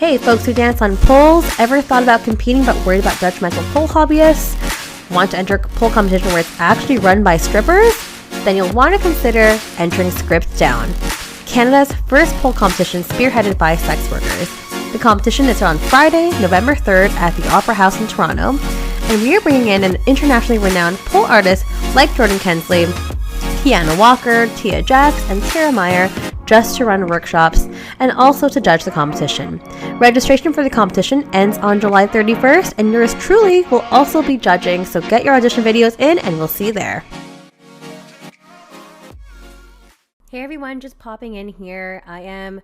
Hey, folks who dance on poles, ever thought about competing but worried about judgmental pole hobbyists? Want to enter a pole competition where it's actually run by strippers? Then you'll want to consider entering Script Down, Canada's first pole competition spearheaded by sex workers. The competition is on Friday, November 3rd at the Opera House in Toronto, and we are bringing in an internationally renowned pole artist like Jordan Kensley, Kiana Walker, Tia Jax, and Tara Meyer just to run workshops and also to judge the competition. Registration for the competition ends on July 31st, and yours truly will also be judging, so get your audition videos in and we'll see you there. Hey everyone, just popping in here. I am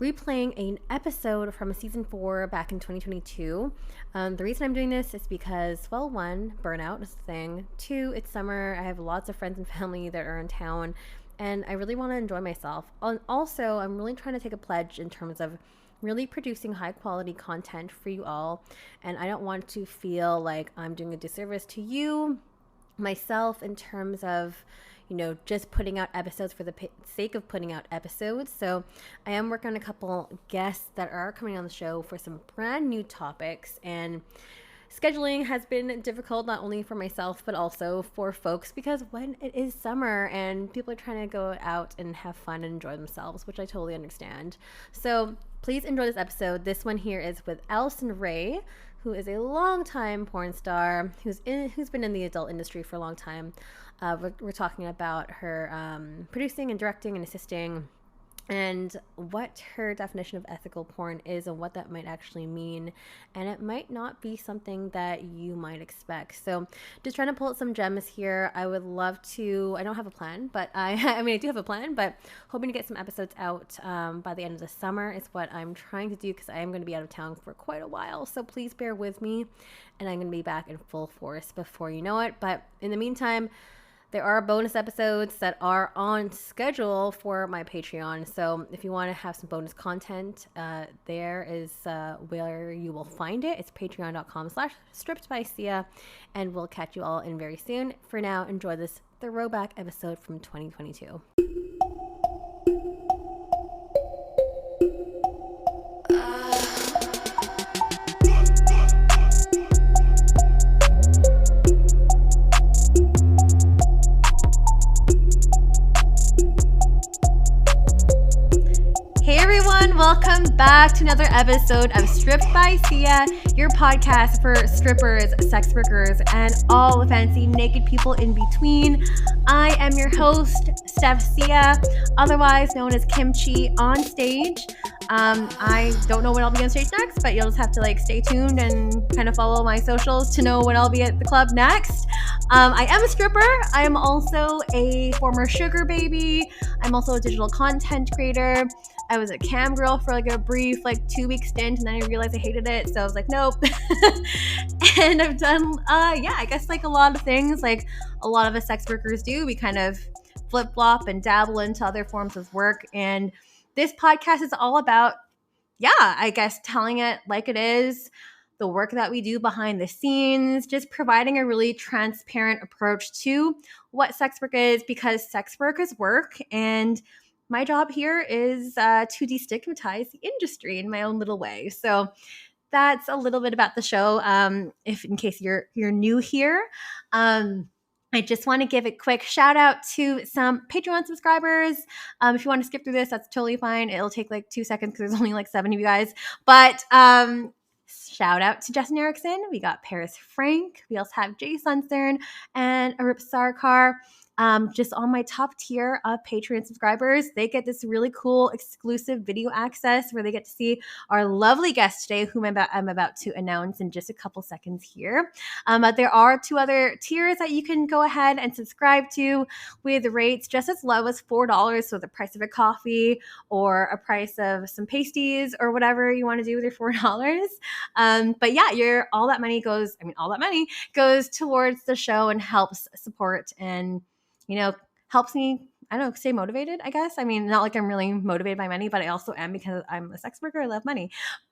replaying an episode from season 4 back in 2022. The reason I'm doing this is because, well, 1, burnout is the thing. 2, it's summer. I have lots of friends and family that are in town, and I really want to enjoy myself. Also, I'm really trying to take a pledge in terms of really producing high quality content for you all, and I don't want to feel like I'm doing a disservice to you, myself, in terms of just putting out episodes for the sake of putting out episodes. So I am working on a couple guests that are coming on the show for some brand new topics, and scheduling has been difficult, not only for myself, but also for folks, because when it is summer and people are trying to go out and have fun and enjoy themselves, which I totally understand. So please enjoy this episode. This one here is with Alison Rey, who is a longtime porn star, who's been in the adult industry for a long time. We're talking about her producing and directing and assisting, and what her definition of ethical porn is and what that might actually mean. And it might not be something that you might expect. So just trying to pull out some gems here. I would love to, I don't have a plan, but I do have a plan, but hoping to get some episodes out by the end of the summer is what I'm trying to do, because I am going to be out of town for quite a while. So please bear with me, and I'm going to be back in full force before you know it. But in the meantime, there are bonus episodes that are on schedule for my Patreon. So if you want to have some bonus content, there is where you will find it. It's patreon.com/strippedbysia, and we'll catch you all in very soon. For now, enjoy this throwback episode from 2022. Welcome back to another episode of Stripped by Sia, your podcast for strippers, sex workers, and all the fancy naked people in between. I am your host, Steph Sia, otherwise known as Kimchi on stage. I don't know when I'll be on stage next, but you'll just have to stay tuned and kind of follow my socials to know when I'll be at the club next. I am a stripper. I am also a former sugar baby. I'm also a digital content creator. I was a cam girl for a brief 2-week stint, and then I realized I hated it, so I was like, nope. And I've done I guess a lot of things like a lot of us sex workers do. We kind of flip-flop and dabble into other forms of work, and this podcast is all about I guess telling it like it is, the work that we do behind the scenes, just providing a really transparent approach to what sex work is, because sex work is work, and my job here is to destigmatize the industry in my own little way. So that's a little bit about the show. If in case you're new here, I just want to give a quick shout out to some Patreon subscribers. If you want to skip through this, that's totally fine. It'll take 2 seconds because there's only 7 of you guys. But shout out to Justin Erickson. We got Paris Frank. We also have Jay Sunstern and Arip Sarkar. Just on my top tier of Patreon subscribers, they get this really cool exclusive video access where they get to see our lovely guest today, whom I'm about to announce in just a couple seconds here. But there are 2 other tiers that you can go ahead and subscribe to with rates just as low as $4, so the price of a coffee or a price of some pasties or whatever you want to do with your $4. But yeah, all that money goes towards the show and helps support and helps me, stay motivated, I guess. Not like I'm really motivated by money, but I also am, because I'm a sex worker. I love money.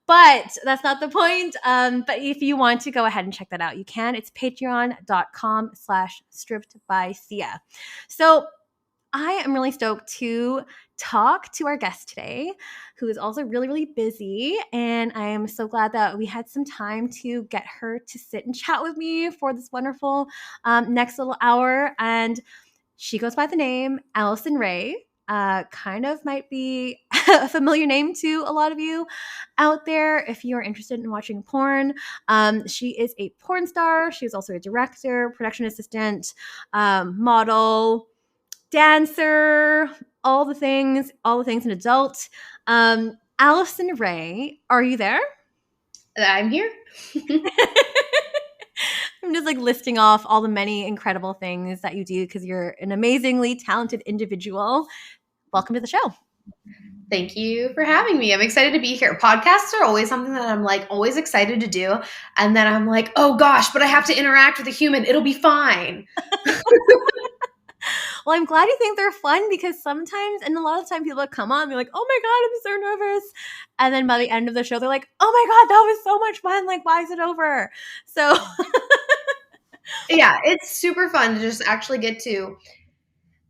But that's not the point. But if you want to go ahead and check that out, you can. It's patreon.com/strippedbysia. So I am really stoked to talk to our guest today, who is also really, really busy. And I am so glad that we had some time to get her to sit and chat with me for this wonderful next little hour. And she goes by the name Alison Rey. Kind of might be a familiar name to a lot of you out there if you are interested in watching porn. She is a porn star. She is also a director, production assistant, model, dancer, all the things an adult. Alison Rey, are you there? I'm here. I'm just like listing off all the many incredible things that you do because you're an amazingly talented individual. Welcome to the show. Thank you for having me. I'm excited to be here. Podcasts are always something that I'm like always excited to do. And then I'm like, oh gosh, but I have to interact with a human. It'll be fine. Well, I'm glad you think they're fun because sometimes, and a lot of time people come on, they're like, oh my God, I'm so nervous. And then by the end of the show, they're like, oh my God, that was so much fun. Like, why is it over? So yeah, it's super fun to just actually get to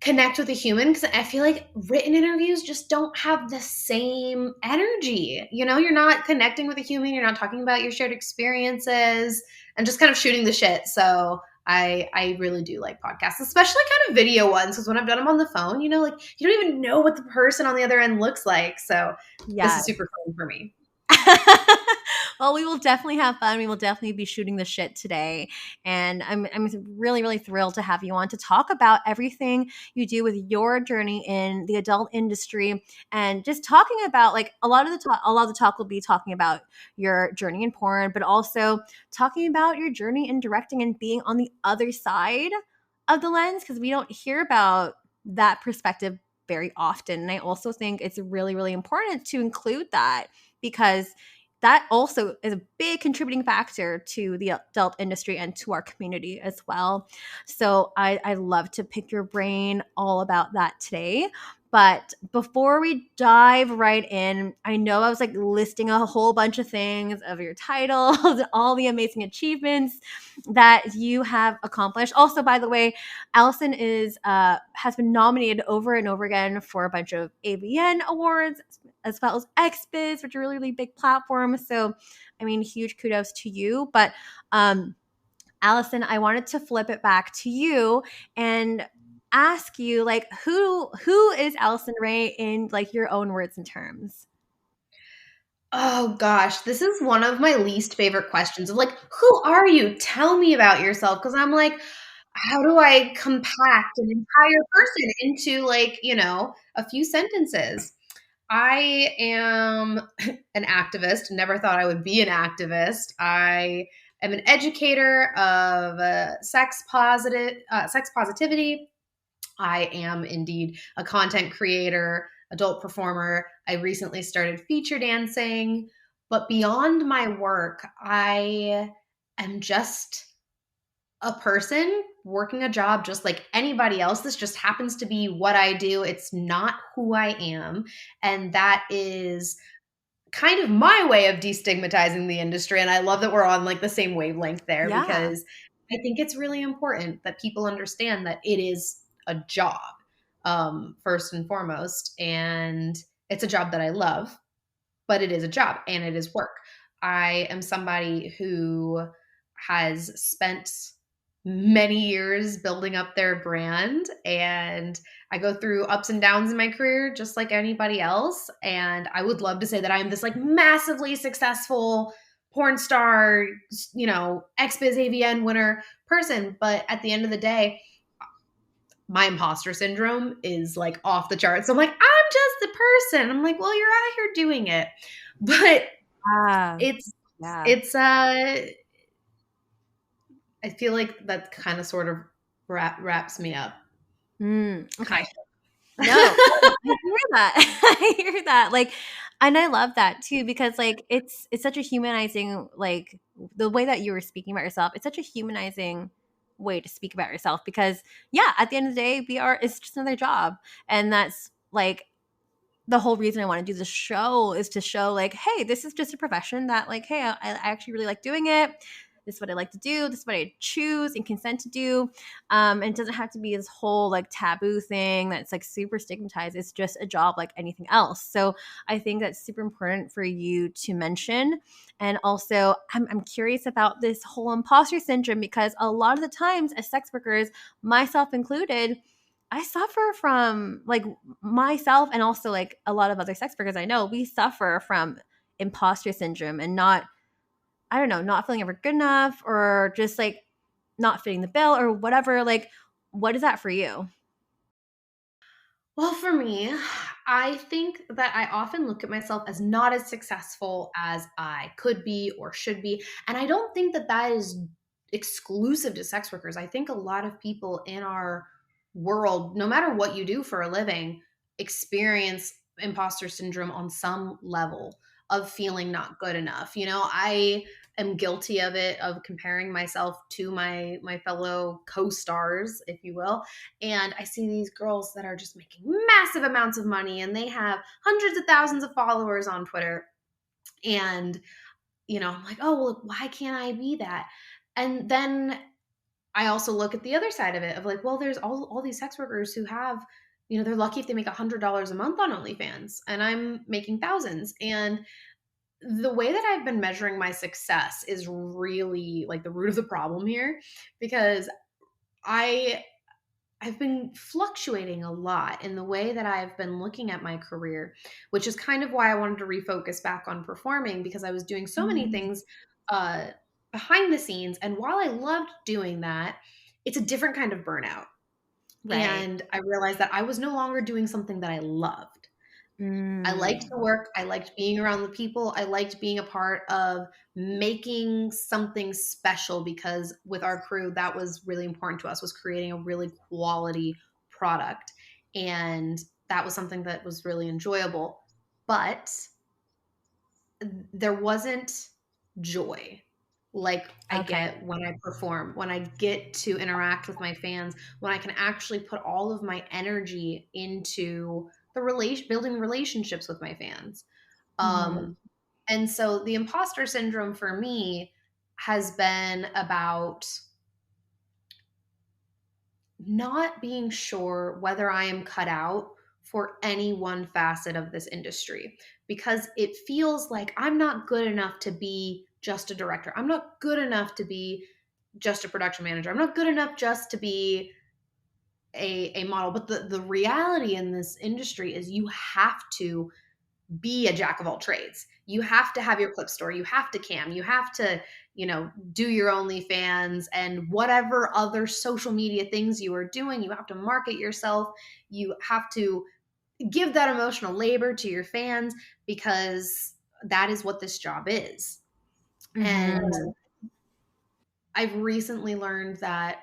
connect with a human because I feel like written interviews just don't have the same energy. You know, you're not connecting with a human, you're not talking about your shared experiences and just kind of shooting the shit. So I really do like podcasts, especially kind of video ones, because when I've done them on the phone, you know, like you don't even know what the person on the other end looks like. So this is super fun for me. Well, we will definitely have fun. We will definitely be shooting the shit today. And I'm really, really thrilled to have you on to talk about everything you do with your journey in the adult industry and just talking about like a lot of the talk will be talking about your journey in porn, but also talking about your journey in directing and being on the other side of the lens because we don't hear about that perspective very often. And I also think it's really, really important to include that because that also is a big contributing factor to the adult industry and to our community as well. So I love to pick your brain all about that today. But before we dive right in, I know I was like listing a whole bunch of things of your titles, all the amazing achievements that you have accomplished. Also, by the way, Alison has been nominated over and over again for a bunch of AVN awards, as well as XBiz, which are really, really big platforms. So, I mean, huge kudos to you. But Alison, I wanted to flip it back to you and ask you, like, who is Alison Rey in like your own words and terms? Oh gosh, this is one of my least favorite questions of like, who are you? Tell me about yourself. Cause I'm like, how do I compact an entire person into like, you know, a few sentences? I am an activist. Never thought I would be an activist. I am an educator of sex positivity. I am indeed a content creator, adult performer. I recently started feature dancing, but beyond my work, I am just a person working a job just like anybody else. This just happens to be what I do. It's not who I am. And that is kind of my way of destigmatizing the industry. And I love that we're on like the same wavelength there because I think it's really important that people understand that it is a job, first and foremost. And it's a job that I love, but it is a job and it is work. I am somebody who has spent many years building up their brand, and I go through ups and downs in my career just like anybody else. And I would love to say that I'm this like massively successful porn star, you know, XBiz AVN winner person. But at the end of the day, my imposter syndrome is like off the charts. I'm like, I'm just the person. I'm like, well, you're out here doing it. But it's I feel like that kind of sort of wraps me up. Okay. No, I hear that. I hear that. Like, and I love that too because like it's such a humanizing, like the way that you were speaking about yourself. It's such a humanizing way to speak about yourself because yeah, at the end of the day, it's just another job, and that's like the whole reason I want to do the show is to show like, hey, this is just a profession that like, hey, I actually really like doing it. this is what I like to do, this is what I choose and consent to do. And it doesn't have to be this whole like taboo thing that's like super stigmatized. It's just a job like anything else. So I think that's super important for you to mention. And also, I'm curious about this whole imposter syndrome, because a lot of the times as sex workers, myself included, I suffer from like myself, and also like a lot of other sex workers I know, we suffer from imposter syndrome and not, I don't know, not feeling ever good enough, or just like not fitting the bill or whatever. Like, what is that for you? Well, for me, I think that I often look at myself as not as successful as I could be or should be. And I don't think that that is exclusive to sex workers. I think a lot of people in our world, no matter what you do for a living, experience imposter syndrome on some level of feeling not good enough. I am guilty of it, of comparing myself to my fellow co-stars, if you will. And I see these girls that are just making massive amounts of money, and they have hundreds of thousands of followers on Twitter. And, I'm like, oh, well, why can't I be that? And then I also look at the other side of it of like, well, there's all these sex workers who have, they're lucky if they make $100 a month on OnlyFans, and I'm making thousands. And the way that I've been measuring my success is really like the root of the problem here, because I I've been fluctuating a lot in the way that I've been looking at my career, which is kind of why I wanted to refocus back on performing, because I was doing so many Mm, things uh, behind the scenes. And while I loved doing that, it's a different kind of burnout. right. And I realized that I was no longer doing something that I loved. I liked Mm, the work. I liked being around the people. I liked being a part of making something special, because with our crew, that was really important to us, was creating a really quality product. And that was something that was really enjoyable. But there wasn't joy like I okay. get when I perform, when I get to interact with my fans, when I can actually put all of my energy into building relationships with my fans. Mhm. And so the imposter syndrome for me has been about not being sure whether I am cut out for any one facet of this industry, because it feels like I'm not good enough to be just a director. I'm not good enough to be just a production manager. I'm not good enough just to be a model. But the reality in this industry is you have to be a jack of all trades. You have to have your clip store. You have to cam. You have to, do your OnlyFans and whatever other social media things you are doing. You have to market yourself. You have to give that emotional labor to your fans, because that is what this job is. And Mhm. I've recently learned that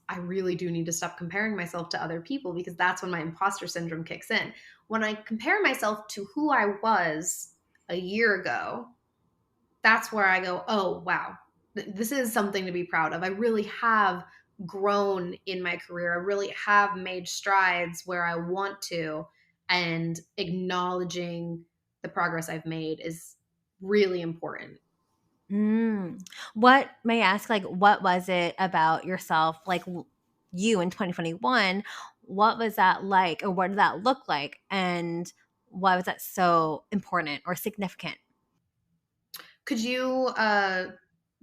I really do need to stop comparing myself to other people, because that's when my imposter syndrome kicks in. When I compare myself to who I was a year ago, that's where I go, oh, wow, this is something to be proud of. I really have grown in my career. I really have made strides where I want to. And acknowledging the progress I've made is really important. Mm. What may I ask, like, what was it about yourself, like you in 2021? What was that like, or what did that look like? And why was that so important or significant? Could you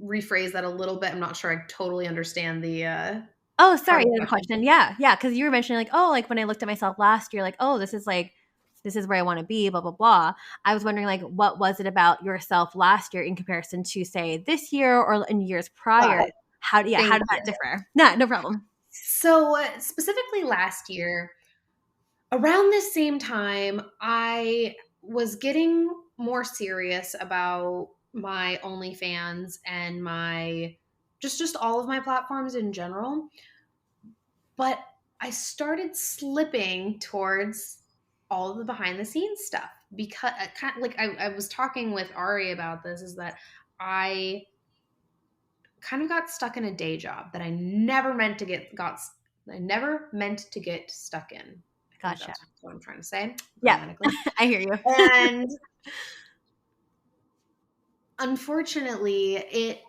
rephrase that a little bit? I'm not sure I totally understand the Oh, part sorry, of the you had a question. question. Yeah, yeah, because you were mentioning like, oh, like when I looked at myself last year, like, oh, this is where I want to be, blah blah blah. I was wondering like, what was it about yourself last year in comparison to say this year or in years Got prior? it. How Thank did you. that differ? No, no problem. So, specifically last year, around this same time, I was getting more serious about my OnlyFans and my just all of my platforms in general. But I started slipping towards all of the behind the scenes stuff, because kind of like I was talking with Ari about this, is that I kind of got stuck in a day job that I never meant to get stuck in. I think Gotcha. that's what I'm trying to say Yep, grammatically. I hear you. And unfortunately,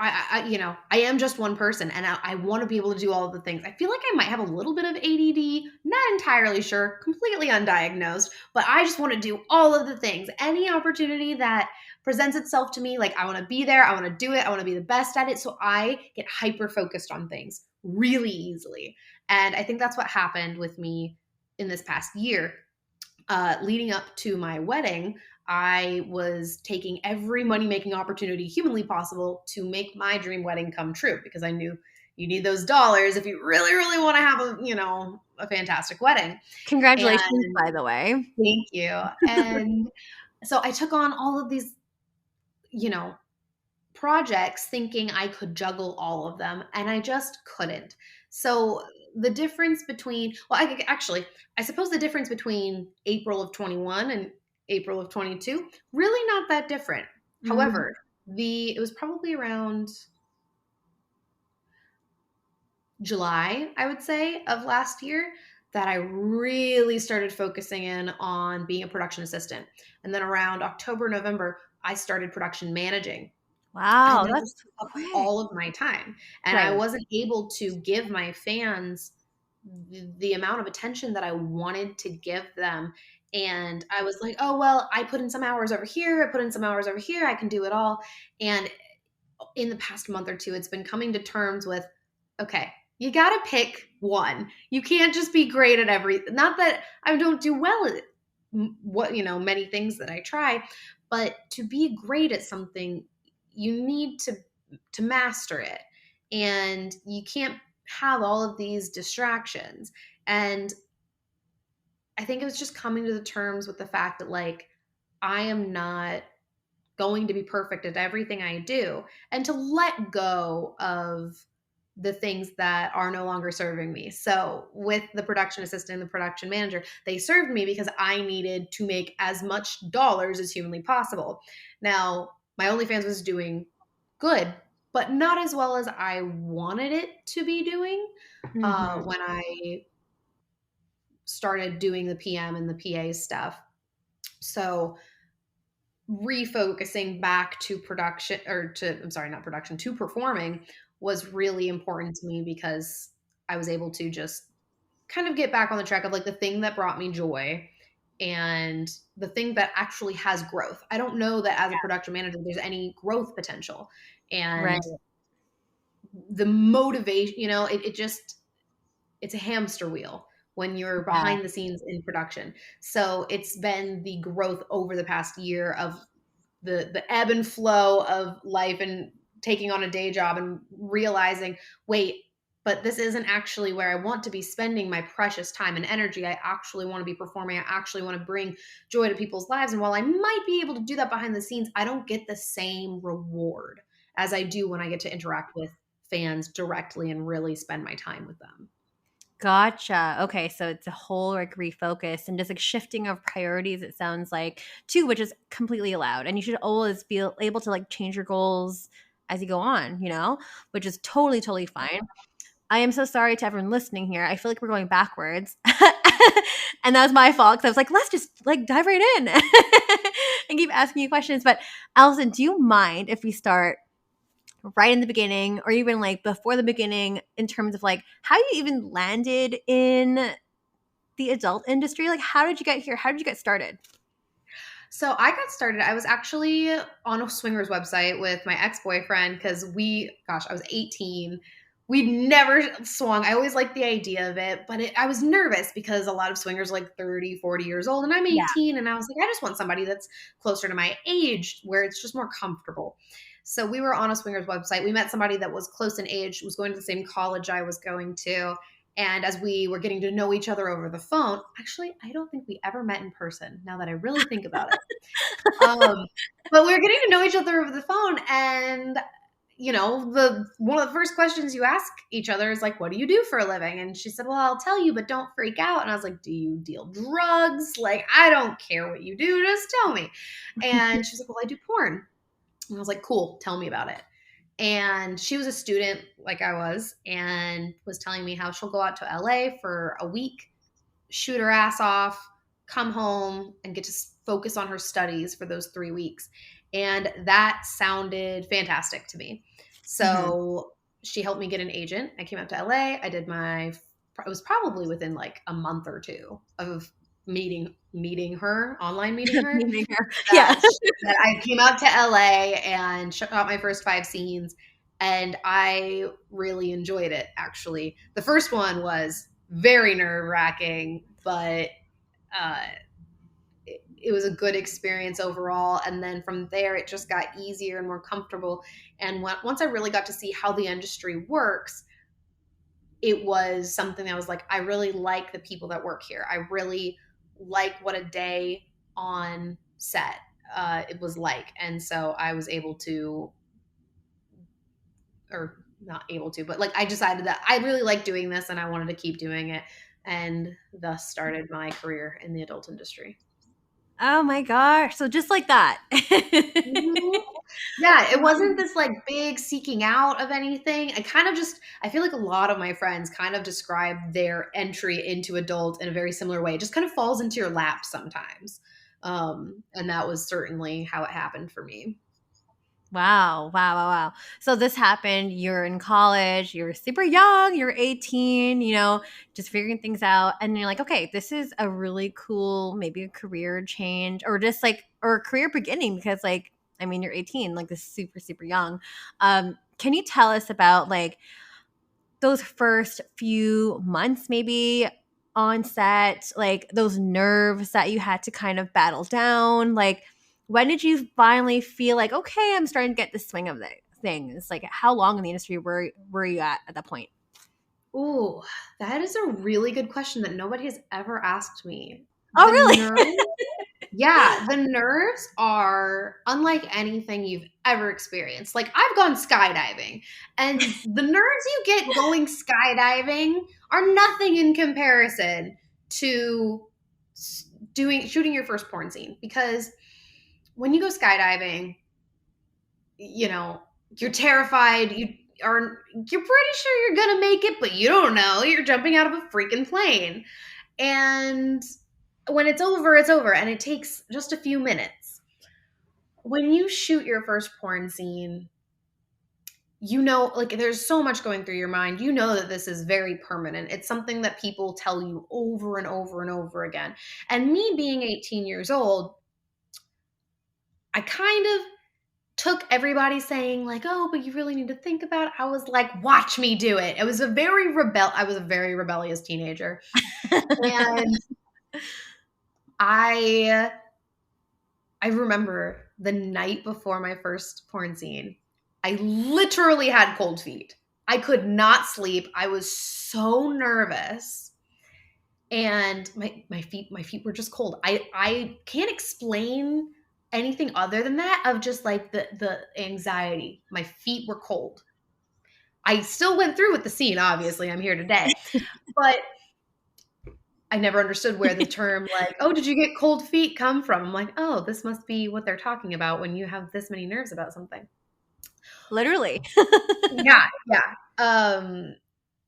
I am just one person, and I want to be able to do all of the things. I feel like I might have a little bit of ADD, not entirely sure, completely undiagnosed, but I just want to do all of the things. Any opportunity that presents itself to me, like I want to be there, I want to do it, I want to be the best at it. So I get hyper focused on things really easily. And I think that's what happened with me in this past year. Leading up to my wedding, I was taking every money making opportunity humanly possible to make my dream wedding come true, because I knew you need those dollars if you really, really want to have a fantastic wedding. Congratulations, And by the way. thank you. And so I took on all of these, you know, projects thinking I could juggle all of them, and I just couldn't. So the difference between, well, I suppose the difference between April of 21 and April of 22, really not that different. However, it was probably around July, I would say, of last year that I really started focusing in on being a production assistant. And then around October, November, I started production managing. Wow, And that that's just took up quick. all of my time. And I Right. wasn't able to give my fans the amount of attention that I wanted to give them. And I was like, oh, well, I put in some hours over here, I put in some hours over here, I can do it all. And in the past month or two, it's been coming to terms with, okay, you got to pick one. You can't just be great at not that I don't do well at many things that I try, but to be great at something, you need to master it. And you can't have all of these distractions. And I think it was just coming to the terms with the fact that, like, I am not going to be perfect at everything I do, and to let go of the things that are no longer serving me. So with the production assistant and the production manager, they served me because I needed to make as much dollars as humanly possible. Now, my OnlyFans was doing good, but not as well as I wanted it to be doing Mhm. when I started doing the PM and the PA stuff. So refocusing back to production, or to, I'm sorry, not production, to performing, was really important to me, because I was able to just kind of get back on the track of like the thing that brought me joy and the thing that actually has growth. I don't know that as a production manager there's any growth potential. Right. And the motivation, it's a hamster wheel when you're Yeah. behind the scenes in production. So it's been the growth over the past year of the ebb and flow of life, and taking on a day job and realizing, wait, but this isn't actually where I want to be spending my precious time and energy. I actually want to be performing. I actually want to bring joy to people's lives. And while I might be able to do that behind the scenes, I don't get the same reward as I do when I get to interact with fans directly and really spend my time with them. Gotcha. Okay, so it's a whole like refocus and just like shifting of priorities, it sounds like, too, which is completely allowed. And you should always be able to like change your goals as you go on, which is totally, totally fine. I am so sorry to everyone listening here. I feel like we're going backwards. And that was my fault, because I was like, let's just like dive right in and keep asking you questions. But Alison, do you mind if we start right in the beginning, or even like before the beginning, in terms of like how you even landed in the adult industry? Like, how did you get here? How did you get started? So I got started. I was actually on a swingers website with my ex-boyfriend, because I was 18. We'd never swung. I always liked the idea of it, but I was nervous because a lot of swingers are like 30, 40 years old, and I'm Yeah. 18. And I was like, I just want somebody that's closer to my age, where it's just more comfortable. So we were on a swingers website. We met somebody that was close in age, was going to the same college I was going to. And as we were getting to know each other over the phone, actually, I don't think we ever met in person, now that I really think about it. But we were getting to know each other over the phone, and the one of the first questions you ask each other is like, what do you do for a living? And she said, well, I'll tell you, but don't freak out. And I was like, do you deal drugs? Like, I don't care what you do, just tell me. And she's like, well, I do porn. And I was like, cool, tell me about it. And she was a student like I was, and was telling me how she'll go out to LA for a week, shoot her ass off, come home, and get to focus on her studies for those 3 weeks. And that sounded fantastic to me. So she helped me get an agent. I came out to LA. I did it was probably within like a month or two of meeting her, online meeting her, Meeting her. Yeah. that I came out to LA and shot my first 5 scenes. And I really enjoyed it, actually. The first one was very nerve wracking, but uh, it was a good experience overall. And then from there, it just got easier and more comfortable. And once I really got to see how the industry works, it was something that was like, I really like the people that work here. I really like what a day on set it was like. And so I was able to, or not able to, but like I decided that I really like doing this and I wanted to keep doing it. And thus started my career in the adult industry. Oh my gosh. So just like that. Mhm. Yeah, it wasn't this like big seeking out of anything. I feel like a lot of my friends kind of describe their entry into adult in a very similar way. It just kind of falls into your lap sometimes. And that was certainly how it happened for me. Wow, wow, wow, wow. So this happened, you're in college, you're super young, you're 18, just figuring things out. And you're like, okay, this is a really cool, maybe a career change or just like, or a career beginning because like, I mean, you're 18, like this is super, super young. Can you tell us about like those first few months maybe on set, like those nerves that you had to kind of battle down? Like, when did you finally feel like, okay, I'm starting to get the swing of the things? Like, how long in the industry were you at that point? Ooh, that is a really good question that nobody has ever asked me. Oh, The really? nerves Yeah, the nerves are unlike anything you've ever experienced. Like, I've gone skydiving, and the nerves you get going skydiving are nothing in comparison to shooting your first porn scene. Because when you go skydiving, you know, you're terrified. You're pretty sure you're gonna make it, but you don't know. You're jumping out of a freaking plane. And when it's over, it's over. And it takes just a few minutes. When you shoot your first porn scene, like there's so much going through your mind. You know that this is very permanent. It's something that people tell you over and over and over again. And me being 18 years old, I kind of took everybody saying like, "Oh, but you really need to think about it." I was like, "Watch me do it." I was a very rebellious teenager. And I I remember the night before my first porn scene, I literally had cold feet. I could not sleep. I was so nervous. And my feet were just cold. I can't explain anything other than that of just like the anxiety. My feet were cold. I still went through with the scene, obviously. I'm here today. But I never understood where the term like, "Oh, did you get cold feet?" come from. I'm like, "Oh, this must be what they're talking about when you have this many nerves about something." Literally. Yeah, yeah.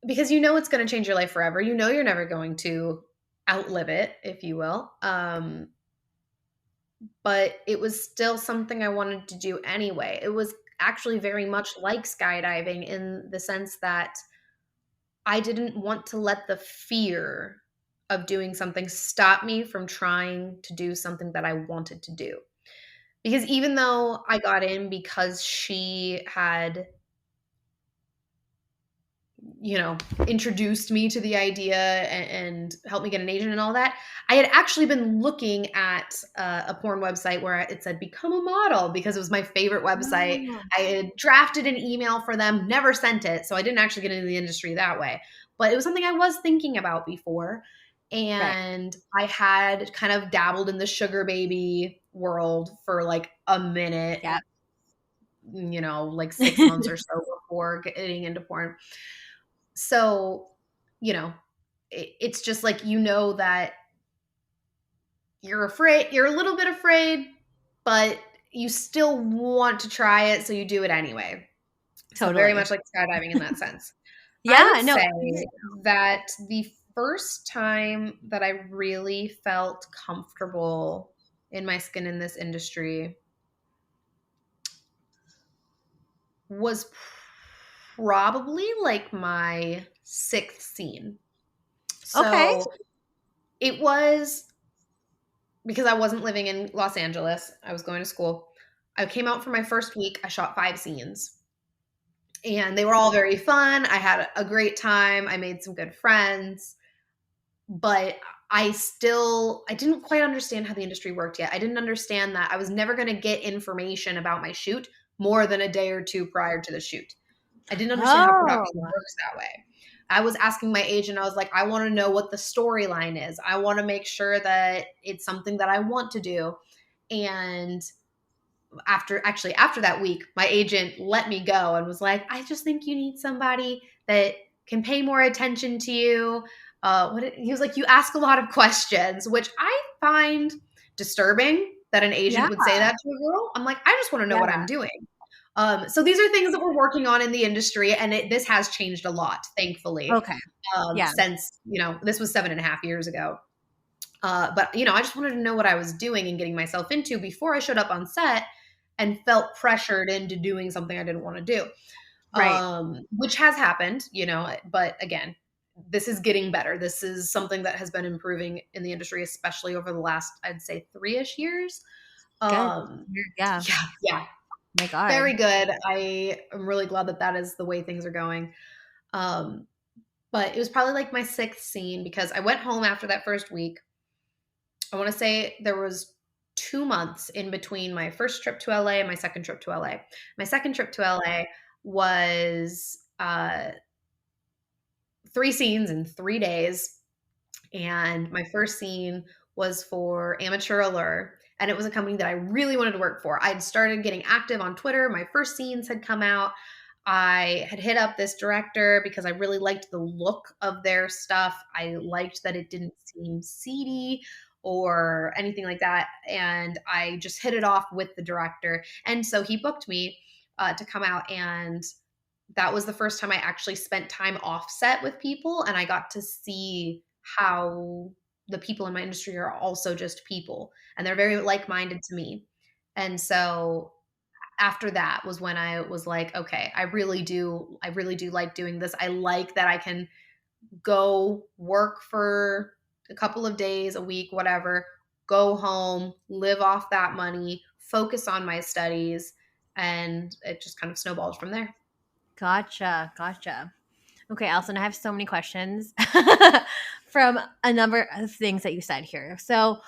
Because you know it's going to change your life forever. You know you're never going to outlive it, if you will. But it was still something I wanted to do anyway. It was actually very much like skydiving in the sense that I didn't want to let the fear of doing something stop me from trying to do something that I wanted to do. Because even though I got in because she had, introduced me to the idea and helped me get an agent and all that, I had actually been looking at a porn website where it said become a model because it was my favorite website. Oh, I had drafted an email for them, never sent it, so I didn't actually get into the industry that way, but it was something I was thinking about before. right. And I had kind of dabbled in the sugar baby world for like a minute, Yeah. like 6 months or so before getting into porn. So, it's just like, that you're a little bit afraid, but you still want to try it. So you do it anyway. So very Totally. much like skydiving in that sense. I would Yeah, no. say that the first time that I really felt comfortable in my skin in this industry was probably like my sixth scene. Okay. So it was because I wasn't living in Los Angeles. I was going to school. I came out for my first week. I shot 5 scenes and they were all very fun. I had a great time. I made some good friends, but I didn't quite understand how the industry worked yet. I didn't understand that I was never going to get information about my shoot more than a day or two prior to the shoot. I didn't understand how Oh, production works that way. I was asking my agent, I was like, I want to know what the storyline is. I want to make sure that it's something that I want to do. And after that week, my agent let me go and was like, I just think you need somebody that can pay more attention to you. He was like, you ask a lot of questions, which I find disturbing that an yeah, agent would say that to a girl. I'm like, I just want to know what yeah. I'm doing. So these are things that we're working on in the industry, and this has changed a lot, thankfully, Okay. Yeah. since this was 7.5 years ago. But I just wanted to know what I was doing and getting myself into before I showed up on set and felt pressured into doing something I didn't want to do, Right. which has happened, but again, this is getting better. This is something that has been improving in the industry, especially over the last, I'd say, 3-ish years. Good. Um, Yeah. yeah, yeah, My God. very good. I am really glad that that is the way things are going. Um, but it was probably like my sixth scene because I went home after that first week. I want to say there was 2 months in between my first trip to LA and my second trip to LA. My second trip to LA was 3 scenes in 3 days. And my first scene was for Amateur Allure. And it was a company that I really wanted to work for. I'd started getting active on Twitter. My first scenes had come out. I had hit up this director because I really liked the look of their stuff. I liked that it didn't seem seedy or anything like that. And I just hit it off with the director. And so he booked me to come out, and that was the first time I actually spent time offset with people, and I got to see how the people in my industry are also just people, and they're very like-minded to me. And so after that was when I was like, okay, I really do like doing this. I like that I can go work for a couple of days, a week, whatever, go home, live off that money, focus on my studies, and it just kind of snowballed from there. Gotcha. Okay, Alison, I have so many questions from a number of things that you said here. So,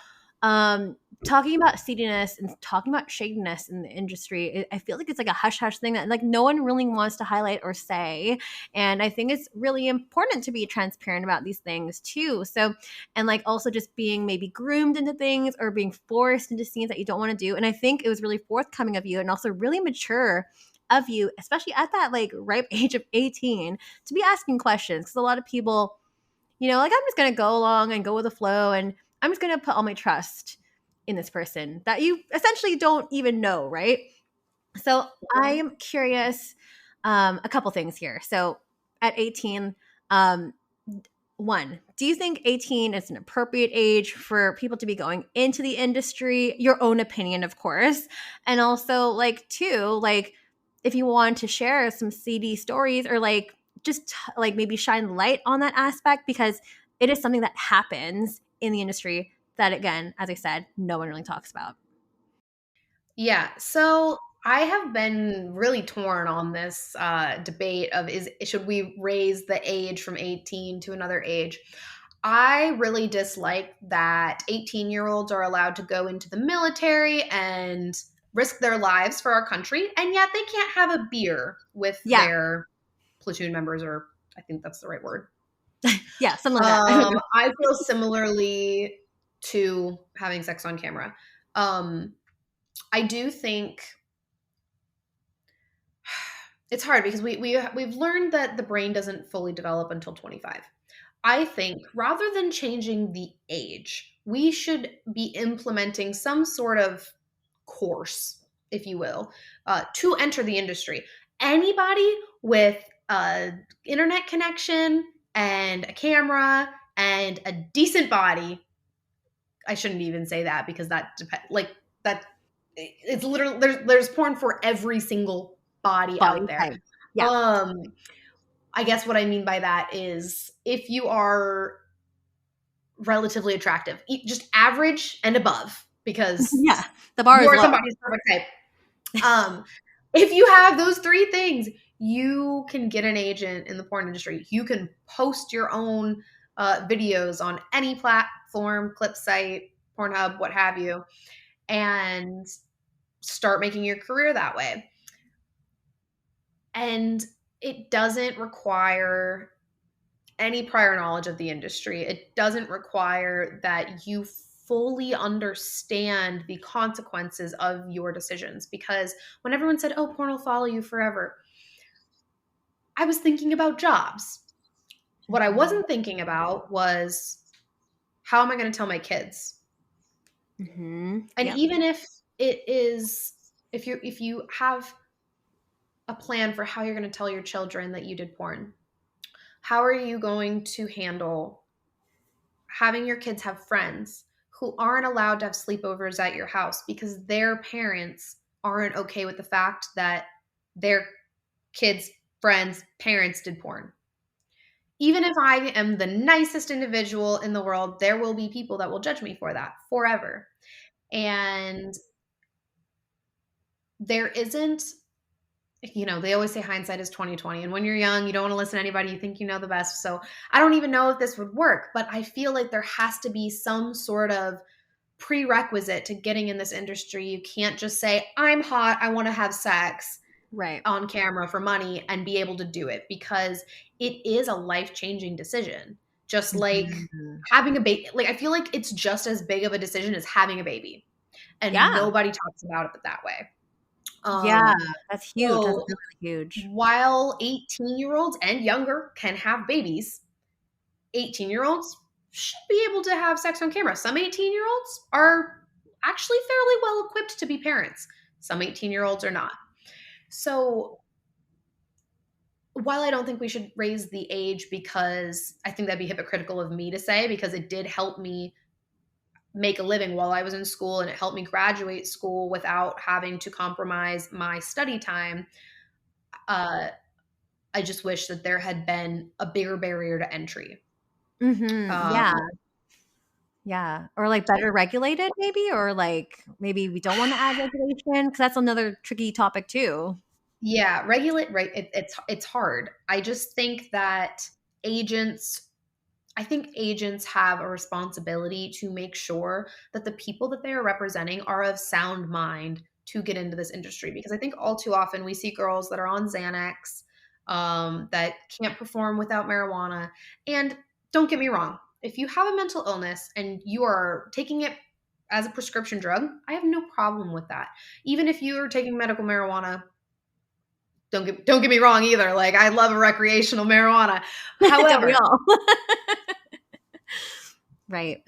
talking about seediness and talking about shadiness in the industry, I feel like it's like a hush hush thing that like no one really wants to highlight or say. And I think it's really important to be transparent about these things too. So, and like also just being maybe groomed into things or being forced into scenes that you don't want to do. And I think it was really forthcoming of you and also really mature of you, especially at that like ripe age of 18, to be asking questions. Because a lot of people, like I'm just going to go along and go with the flow, and I'm just going to put all my trust in this person that you essentially don't even know, right? So I am curious, a couple things here. So at 18, um, one, do you think 18 is an appropriate age for people to be going into the industry? Your own opinion, of course. And also, like, two, like, if you want to share some CD stories or like just like maybe shine light on that aspect, because it is something that happens in the industry that, again, as I said, no one really talks about. Yeah. So I have been really torn on this debate of should we raise the age from 18 to another age? I really dislike that 18-year-olds are allowed to go into the military and risk their lives for our country, and yet they can't have a beer with Yeah. their platoon members, or I think that's the right word. Yeah. Something like that. I feel similarly to having sex on camera. I do think it's hard because we've learned that the brain doesn't fully develop until 25. I think rather than changing the age, we should be implementing some sort of course, if you will, to enter the industry. Anybody with a internet connection and a camera and a decent body, I shouldn't even say that because that depends. Like that, it's literally there's porn for every single body Body out there. type. Yeah. I guess what I mean by that is if you are relatively attractive, just average and above, because Yeah. The bar is you're low. somebody's perfect type. If you have those three things, you can get an agent in the porn industry. You can post your own videos on any platform, clip site, Pornhub, what have you, and start making your career that way. And it doesn't require any prior knowledge of the industry. It doesn't require that you fully understand the consequences of your decisions. Because when everyone said, oh, porn will follow you forever, I was thinking about jobs. What I wasn't thinking about was, how am I going to tell my kids? And Yep. even if it is, if you have a plan for how you're going to tell your children that you did porn, how are you going to handle having your kids have friends who aren't allowed to have sleepovers at your house because their parents aren't okay with the fact that their kids' friends' parents did porn? Even if I am the nicest individual in the world, there will be people that will judge me for that forever. And there isn't, they always say hindsight is 2020. And when you're young, you don't want to listen to anybody. You think you know the best. So I don't even know if this would work, but I feel like there has to be some sort of prerequisite to getting in this industry. You can't just say, I'm hot, I want to have sex Right. on camera for money and be able to do it, because it is a life-changing decision. Just like having a baby. Like, I feel like it's just as big of a decision as having a baby. And Yeah. nobody talks about it that way. Yeah. That's huge. That's So really huge. while 18-year-olds and younger can have babies, 18-year-olds should be able to have sex on camera. Some 18-year-olds are actually fairly well equipped to be parents. Some 18-year-olds are not. So while I don't think we should raise the age, because I think that'd be hypocritical of me to say, because it did help me make a living while I was in school and it helped me graduate school without having to compromise my study time. Uh, I just wish that there had been a bigger barrier to entry. Yeah. Yeah. Or like better regulated maybe, or like maybe we don't want to add regulation, because that's another tricky topic too. Yeah, regulate, right? It's hard. I just think that agents I think agents have a responsibility to make sure that the people that they are representing are of sound mind to get into this industry. Because I think all too often we see girls that are on Xanax, that can't perform without marijuana. And don't get me wrong, if you have a mental illness and you are taking it as a prescription drug, I have no problem with that. Even if you are taking medical marijuana, don't get me wrong either. Like, I love a recreational marijuana. Don't we However, all? Right.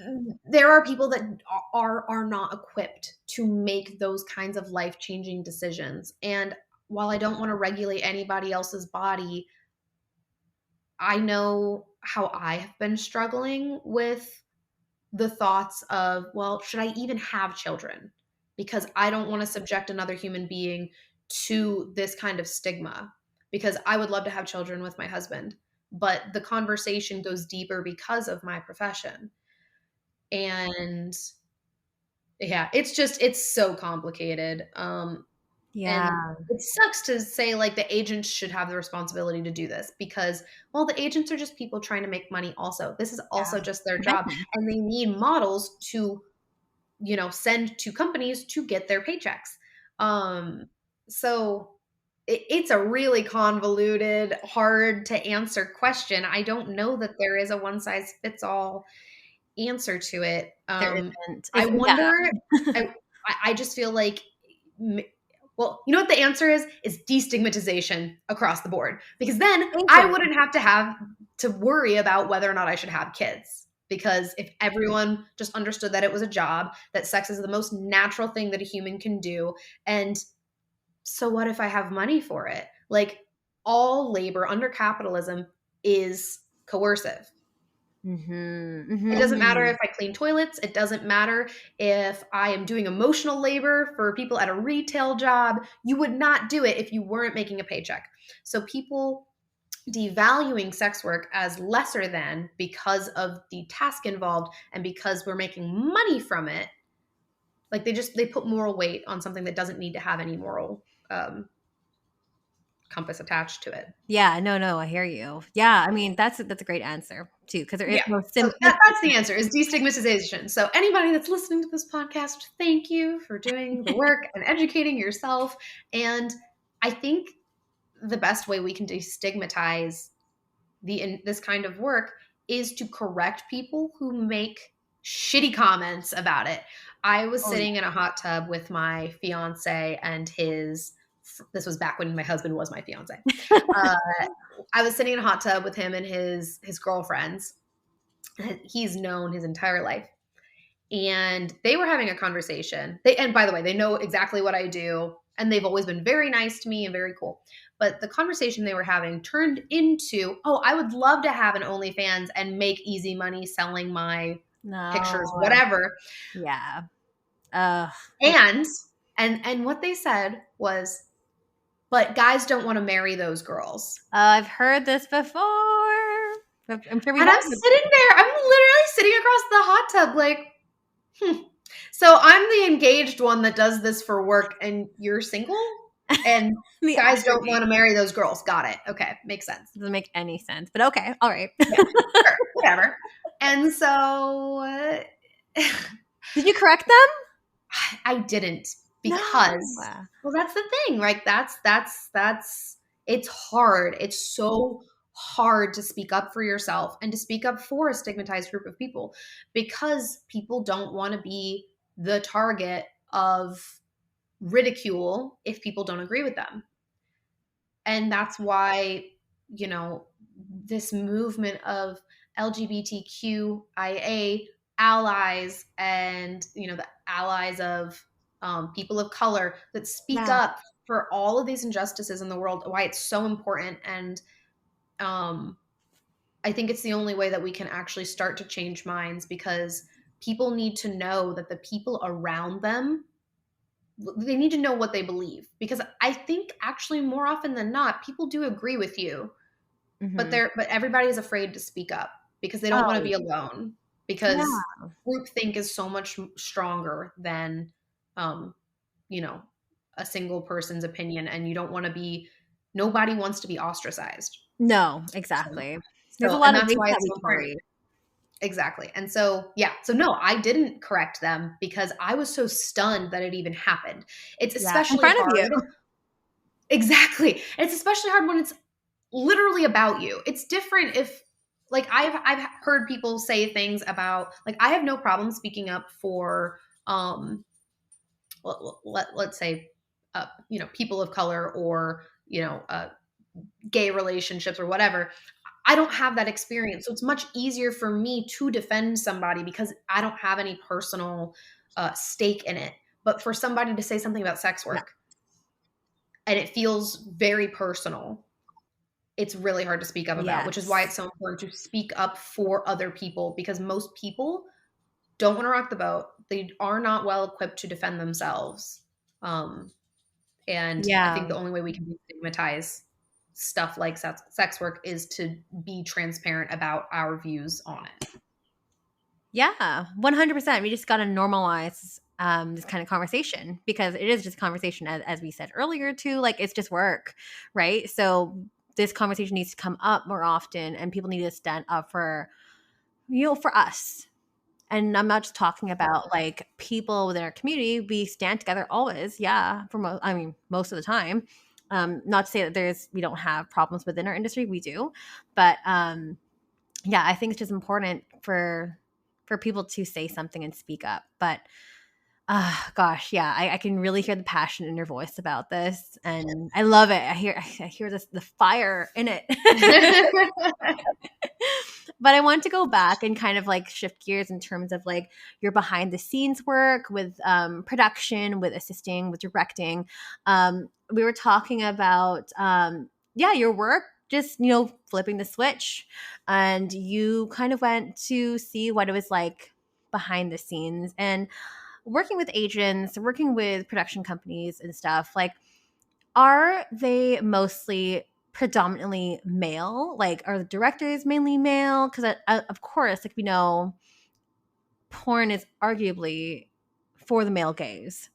there are people that are not equipped to make those kinds of life-changing decisions. And while I don't want to regulate anybody else's body, I know how I have been struggling with the thoughts of, well, should I even have children? Because I don't want to subject another human being to this kind of stigma. Because I would love to have children with my husband, but the conversation goes deeper because of my profession. And yeah, it's so complicated. And Yeah. it sucks to say like the agents should have the responsibility to do this, because, well, the agents are just people trying to make money also. This is also just their job, Prevention. and they need models to, send to companies to get their paychecks. So it's a really convoluted, hard to answer question. I don't know that there is a one size fits all answer to it. There isn't. I If yeah. wonder. I I just feel like, well, you know what the answer is destigmatization across the board, because then Thank I you. wouldn't have to worry about whether or not I should have kids. Because if everyone just understood that it was a job, that sex is the most natural thing that a human can do, and so what if I have money for it? Like, all labor under capitalism is coercive. It doesn't matter if I clean toilets. It doesn't matter if I am doing emotional labor for people at a retail job. You would not do it if you weren't making a paycheck. So people devaluing sex work as lesser than because of the task involved and because we're making money from it, like they put moral weight on something that doesn't need to have any moral compass attached to it. Yeah, no, I hear you. Yeah, I mean that's a great answer too, because there is no So simple. that's the answer, is destigmatization. So anybody that's listening to this podcast, thank you for doing the work and educating yourself. And I think the best way we can destigmatize this kind of work is to correct people who make shitty comments about it. I was sitting in a hot tub with my fiance and this was back when my husband was my fiance. I was sitting in a hot tub with him and his girlfriends. He's known his entire life. And they were having a conversation. And by the way, they know exactly what I do. And they've always been very nice to me and very cool. But the conversation they were having turned into, oh, I would love to have an OnlyFans and make easy money selling my pictures, whatever. Yeah. And what they said was, but guys don't want to marry those girls. I've heard this before. I'm sure I'm sitting there. I'm literally sitting across the hot tub like, So I'm the engaged one that does this for work, and you're single? And guys don't want to marry those girls. Got it. Okay. Makes sense. Doesn't make any sense, but okay. All right. Yeah, sure, whatever. And so... Did you correct them? I didn't, because... No. Well, that's the thing, right? It's hard. It's so hard to speak up for yourself and to speak up for a stigmatized group of people, because people don't want to be the target of ridicule if people don't agree with them. And that's why, this movement of LGBTQIA allies and, the allies of people of color that speak up for all of these injustices in the world, why it's so important. And I think it's the only way that we can actually start to change minds, because people need to know that the people around them, they need to know what they believe. Because I think actually more often than not, people do agree with you, but everybody is afraid to speak up because they don't want to be alone, because groupthink is so much stronger than, a single person's opinion. And you don't want to be, nobody wants to be ostracized. No, exactly. There's a lot of ways that we worry. Exactly. And so, so no, I didn't correct them because I was so stunned that it even happened. It's especially hard. Of you. Exactly. And it's especially hard when it's literally about you. It's different if, like, I've heard people say things about, like, I have no problem speaking up for, let's say, people of color, or, gay relationships or whatever. I don't have that experience. So it's much easier for me to defend somebody because I don't have any personal stake in it. But for somebody to say something about sex work and it feels very personal, it's really hard to speak up about, which is why it's so important to speak up for other people, because most people don't want to rock the boat. They are not well equipped to defend themselves. And I think the only way we can destigmatize stuff like sex work is to be transparent about our views on it. Yeah, 100%. We just got to normalize this kind of conversation, because it is just conversation, as we said earlier too. Like, it's just work, right? So this conversation needs to come up more often, and people need to stand up for, for us. And I'm not just talking about like people within our community. We stand together always. Yeah, most of the time. Not to say that we don't have problems within our industry. We do. But I think it's just important for people to say something and speak up. But gosh, I can really hear the passion in your voice about this, and I love it. I hear the fire in it. But I want to go back and kind of like shift gears in terms of like your behind the scenes work with production, with assisting, with directing. We were talking about your work just, flipping the switch, and you kind of went to see what it was like behind the scenes and working with agents, working with production companies and stuff. Like, are they mostly predominantly male? Like, are the directors mainly male? Because, of course, like we know, porn is arguably for the male gaze.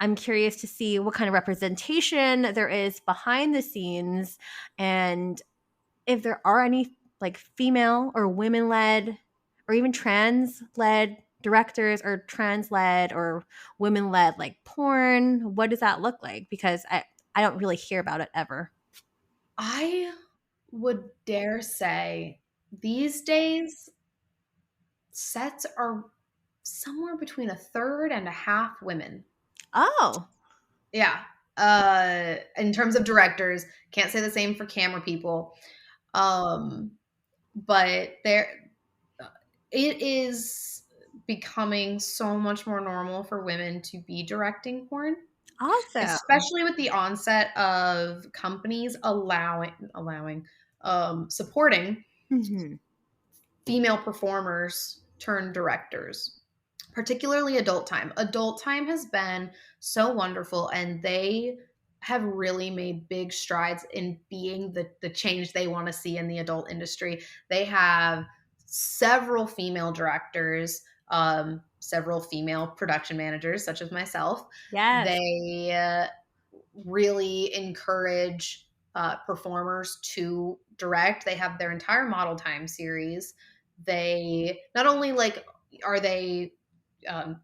I'm curious to see what kind of representation there is behind the scenes, and if there are any like female or women led or even trans led directors, or trans led or women led like porn. What does that look like? Because I don't really hear about it ever. I would dare say these days sets are somewhere between a third and a half women. Oh. Yeah. In terms of directors, can't say the same for camera people. But it is becoming so much more normal for women to be directing porn, Awesome. especially with the onset of companies supporting Hmm. female performers turned directors, particularly adult time. Adult time has been so wonderful, and they have really made big strides in being the change they want to see in the adult industry. They have several female directors, several female production managers, such as myself. Yes. They really encourage performers to direct. They have their entire model time series. They not only like are they um,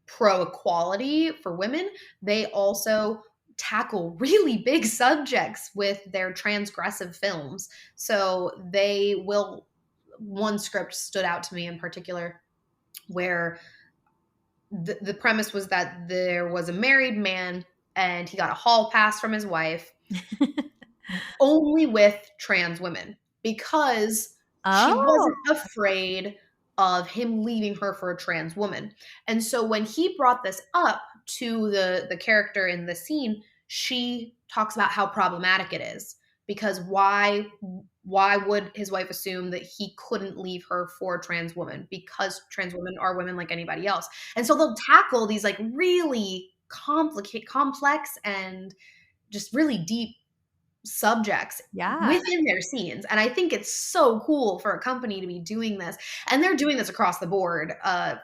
pro equality for women, they also tackle really big subjects with their transgressive films. So they will. One script stood out to me in particular where the premise was that there was a married man and he got a hall pass from his wife only with trans women because she Oh. wasn't afraid of him leaving her for a trans woman. And so when he brought this up to the character in the scene, she talks about how problematic it is because why would his wife assume that he couldn't leave her for a trans woman, because trans women are women like anybody else. And so they'll tackle these like really complex and just really deep subjects Yeah. within their scenes. And I think it's so cool for a company to be doing this. And they're doing this across the board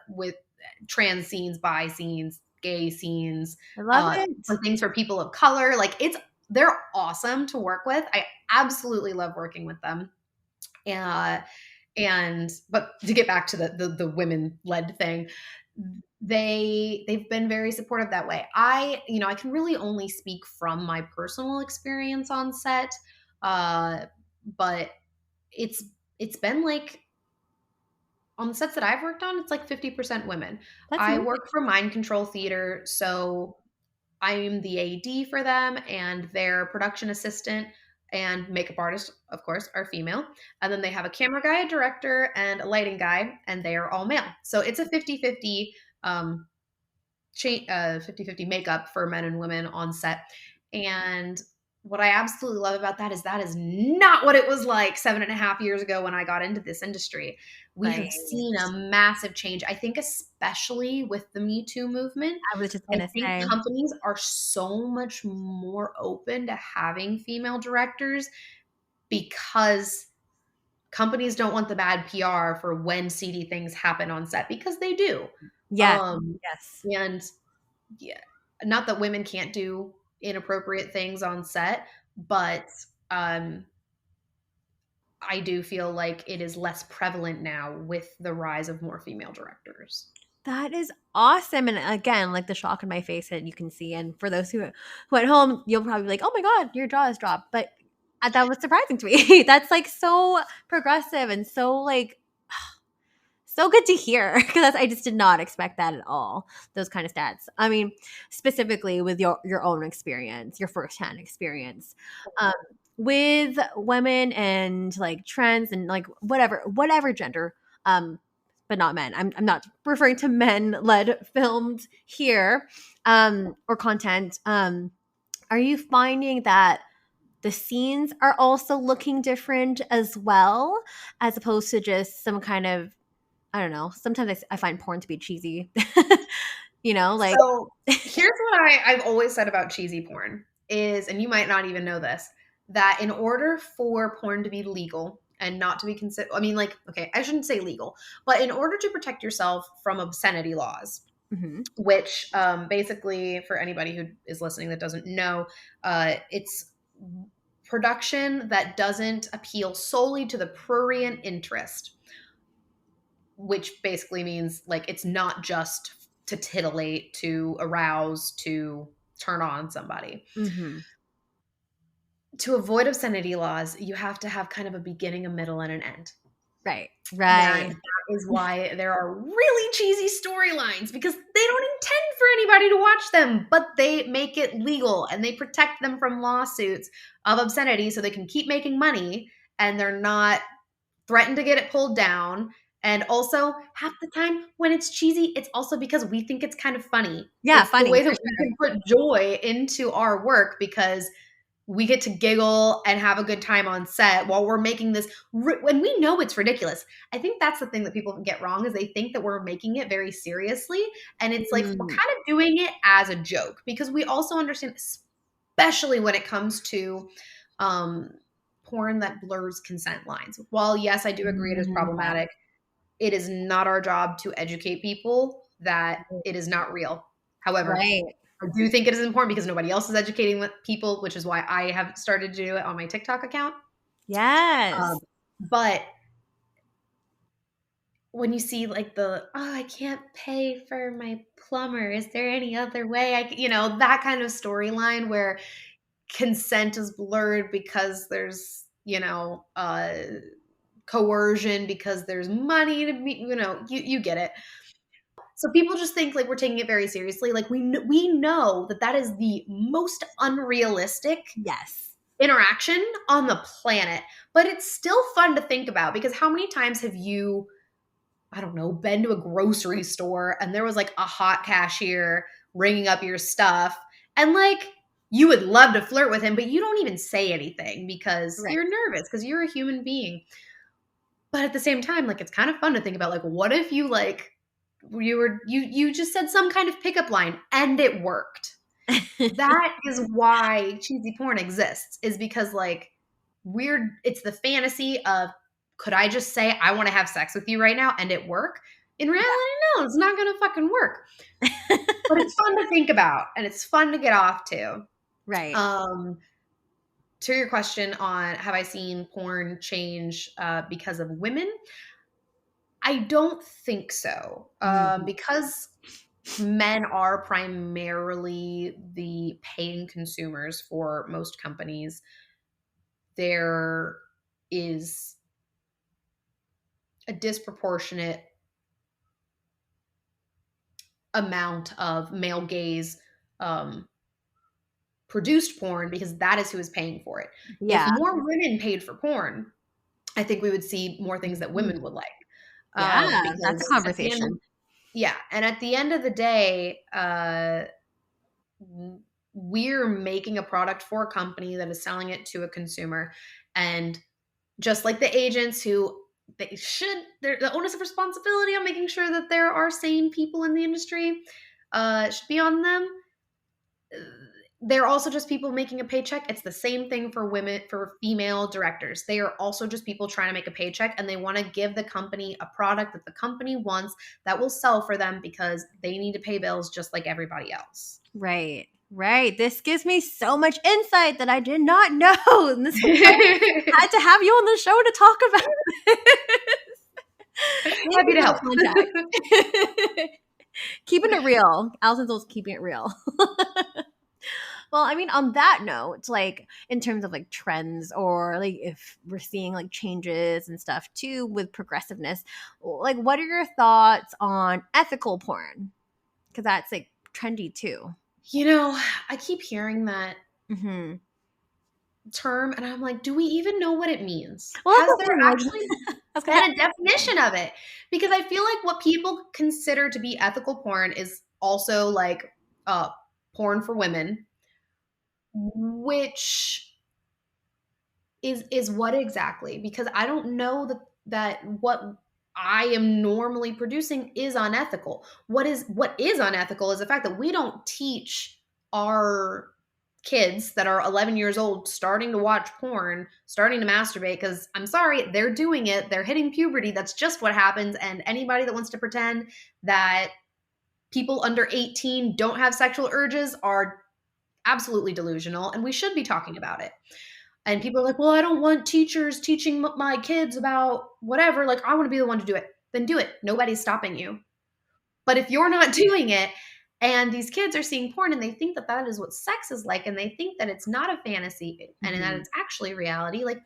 with trans scenes, bi scenes, gay scenes, I love it. for things for people of color. Like they're awesome to work with. I absolutely love working with them. Uh, but to get back to the women led thing, they've been very supportive that way. I can really only speak from my personal experience on set, uh but it's it's been like on the sets that I've worked on, it's like 50% women. That's I amazing. work for Mind Control Theater, so I'm the AD for them, and their production assistant and makeup artist, of course, are female. And then they have a camera guy, a director, and a lighting guy, and they are all male. So it's a 50-50 um, 50-50 makeup for men and women on set. And what I absolutely love about that is not what it was like 7.5 years ago when I got into this industry. We Right. have seen a massive change. I think especially with the Me Too movement, I was just I gonna think say. companies are so much more open to having female directors because companies don't want the bad PR for when seedy things happen on set, because they do. Yes. Um, Yes. and yeah, not that women can't do inappropriate things on set, but um, I do feel like it is less prevalent now with the rise of more female directors. That is awesome. And again, like the shock in my face that you can see. And for those who at home, you'll probably be like, oh my God, your jaw is dropped. But that was surprising to me. That's like so progressive and so like so good to hear, because I just did not expect that at all. Those kind of stats. I mean, specifically with your own experience, your firsthand experience, um, with women and like trends and like whatever gender, um, but not men. I'm not referring to men led films here, or content. Are you finding that the scenes are also looking different as well, as opposed to just some kind of, I don't know. Sometimes I find porn to be cheesy. Like. So here's what I've always said about cheesy porn is, and you might not even know this, that in order for porn to be legal and not to be considered, I mean, like, okay, I shouldn't say legal, but in order to protect yourself from obscenity laws, Mhm. which basically, for anybody who is listening that doesn't know, it's production that doesn't appeal solely to the prurient interest, which basically means like it's not just to titillate, to arouse, to turn on somebody. Mhm. To avoid obscenity laws, you have to have kind of a beginning, a middle, and an end. Right. And Right. that is why there are really cheesy storylines, because they don't intend for anybody to watch them, but they make it legal and they protect them from lawsuits of obscenity so they can keep making money and they're not threatened to get it pulled down. And also, half the time when it's cheesy, it's also because we think it's kind of funny. Yeah, It's the funny way that for we sure. can put joy into our work because we get to giggle and have a good time on set while we're making this when we know it's ridiculous. I think that's the thing that people get wrong is they think that we're making it very seriously, and it's like we're Mm. kind of doing it as a joke because we also understand, especially when it comes to um, porn that blurs consent lines. While yes, I do agree it is Yeah. problematic, it is not our job to educate people that it is not real. However, Right. I do think it is important because nobody else is educating people, which is why I have started to do it on my TikTok account. Yes. But when you see like I can't pay for my plumber. Is there any other way that kind of storyline where consent is blurred because there's, coercion because there's money to be, you get it. So people just think like we're taking it very seriously. Like we know that that is the most unrealistic Yes. interaction on the planet, but it's still fun to think about because how many times have you, I don't know, been to a grocery store and there was like a hot cashier ringing up your stuff and like you would love to flirt with him, but you don't even say anything because Right. you're nervous because you're a human being. But at the same time, like it's kind of fun to think about like what if you like you just said some kind of pickup line and it worked. That is why cheesy porn exists, is because like it's the fantasy of could I just say I want to have sex with you right now and it work? In reality, no, it's not gonna fucking work. But it's fun to think about and it's fun to get off to. Right. To your question on have I seen porn change because of women? I don't think so. Mhm. Because men are primarily the paying consumers for most companies, there is a disproportionate amount of male gaze um, produced porn because that is who is paying for it. If Yeah. more women paid for porn, I think we would see more things that Mhm. women would like. Yeah, that's a Because at the end, conversation. yeah, and at the end of the day, we're making a product for a company that is selling it to a consumer, and just like the agents who they're the onus of responsibility on making sure that there are sane people in the industry should be on them. They're also just people making a paycheck. It's the same thing for women, for female directors. They are also just people trying to make a paycheck and they want to give the company a product that the company wants that will sell for them because they need to pay bills just like everybody else. Right. Right. This gives me so much insight that I did not know. And this is why I had to have you on the show to talk about this. Thank Happy you to for help. the context. Keeping it real. Alison's also keeping it real. Well, I mean, on that note, like in terms of like trends or like if we're seeing like changes and stuff too with progressiveness, like what are your thoughts on ethical porn? Because that's like trendy too. I keep hearing that Mm-hmm. term and I'm like, do we even know what it means? Well, Has that's the there thing. Like, actually I was gonna been a definition of it? Because I feel like what people consider to be ethical porn is also like porn for women, which Is what exactly? Because I don't know that what I am normally producing is unethical. What is unethical is the fact that we don't teach our kids that are 11 years old starting to watch porn, starting to masturbate, because I'm sorry, they're doing it. They're hitting puberty. That's just what happens. And anybody that wants to pretend that people under 18 don't have sexual urges are absolutely delusional, and we should be talking about it. And people are like, well, I don't want teachers teaching my kids about whatever. Like, I want to be the one to do it. Then do it. Nobody's stopping you. But if you're not doing it, and these kids are seeing porn and they think that that is what sex is like, and they think that it's not a fantasy and that it's actually reality, like,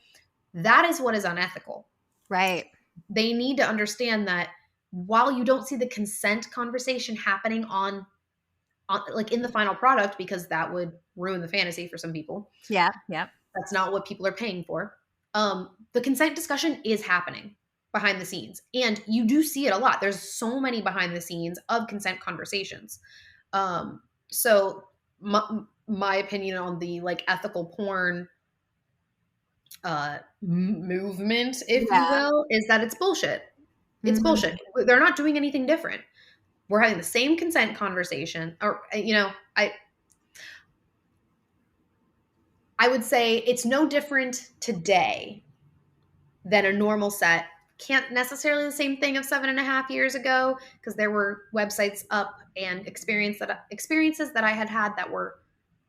that is what is unethical. Right. They need to understand that while you don't see the consent conversation happening on like in the final product, because that would ruin the fantasy for some people. Yeah. Yeah. That's not what people are paying for. The consent discussion is happening behind the scenes, and you do see it a lot. There's so many behind the scenes of consent conversations. So my opinion on the like ethical porn movement, if you will, is that it's bullshit. It's bullshit. They're not doing anything different. We're having the same consent conversation, or I would say it's no different today than a normal set. Can't necessarily the same thing of 7.5 years ago, because there were websites up and experiences that I had that were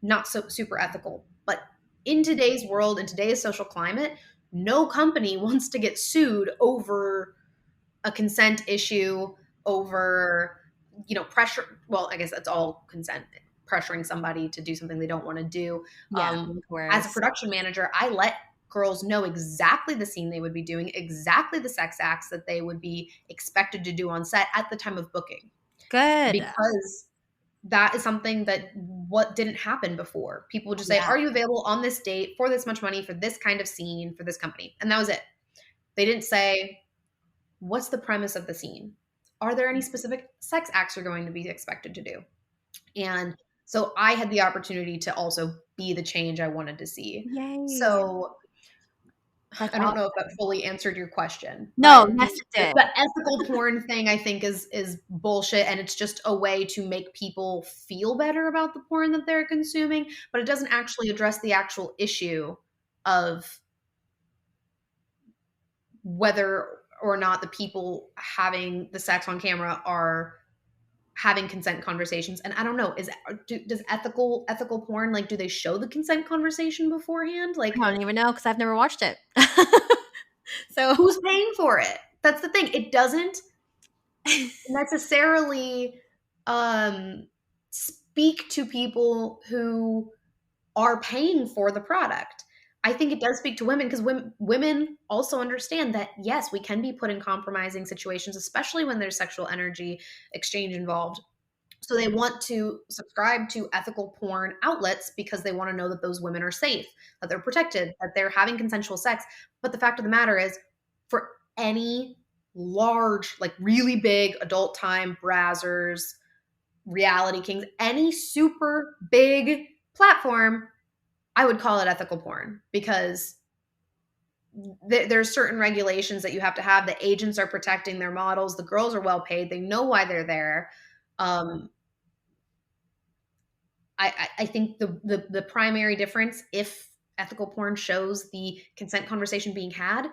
not so super ethical. But in today's world, in today's social climate, no company wants to get sued over a consent issue, over pressure. Well, I guess that's all consent. Pressuring somebody to do something they don't want to do. As a production manager, I let girls know exactly the scene they would be doing, exactly the sex acts that they would be expected to do on set at the time of booking. Good. Because that is something that what didn't happen before. People would just say, are you available on this date for this much money for this kind of scene for this company? And that was it. They didn't say, what's the premise of the scene? Are there any specific sex acts you're going to be expected to do? And so I had the opportunity to also be the change I wanted to see. Yay. So That's I don't know if that fully answered your question. No, yes, it did. The ethical porn thing, I think, is bullshit, and it's just a way to make people feel better about the porn that they're consuming, but it doesn't actually address the actual issue of whether or not the people having the sex on camera are having consent conversations. And I don't know, does ethical porn, like, do they show the consent conversation beforehand? Like, I don't even know, because I've never watched it. So who's paying for it? That's the thing. It doesn't necessarily speak to people who are paying for the product. I think it does speak to women, because women also understand that, yes, we can be put in compromising situations, especially when there's sexual energy exchange involved. So they want to subscribe to ethical porn outlets because they want to know that those women are safe, that they're protected, that they're having consensual sex. But the fact of the matter is, for any large, like really big adult time brazzers, reality kings, any super big platform, I would call it ethical porn, because there's certain regulations that you have to have. The agents are protecting their models. The girls are well paid. They know why they're there. I think the primary difference, if ethical porn shows the consent conversation being had,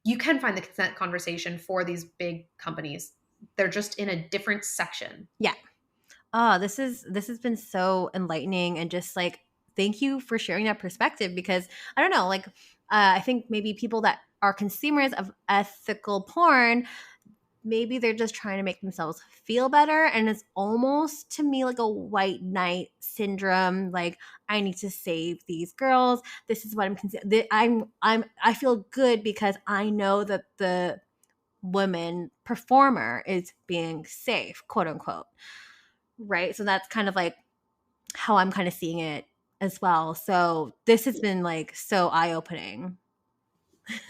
you can find the consent conversation for these big companies. They're just in a different section. Yeah. Oh, this has been so enlightening, and just like, thank you for sharing that perspective, because I don't know, like, I think maybe people that are consumers of ethical porn, maybe they're just trying to make themselves feel better, and it's almost to me like a white knight syndrome. Like, I need to save these girls. This is what I feel good because I know that the woman performer is being safe, quote unquote. Right. So that's kind of like how I'm kind of seeing it as well. So this has been like so eye-opening.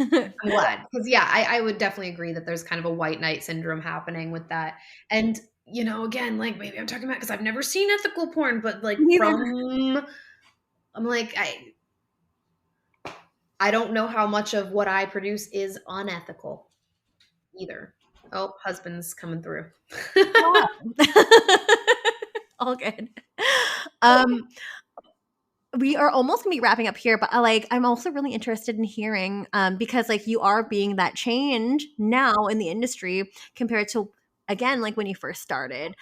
I'm glad, because I would definitely agree that there's kind of a white knight syndrome happening with that. And again, like, maybe I'm talking about because I've never seen ethical porn, but like I'm like, I don't know how much of what I produce is unethical either. Oh, husband's coming through. All good. Um, we are almost gonna be wrapping up here, but like I'm also really interested in hearing because like you are being that change now in the industry compared to again like when you first started.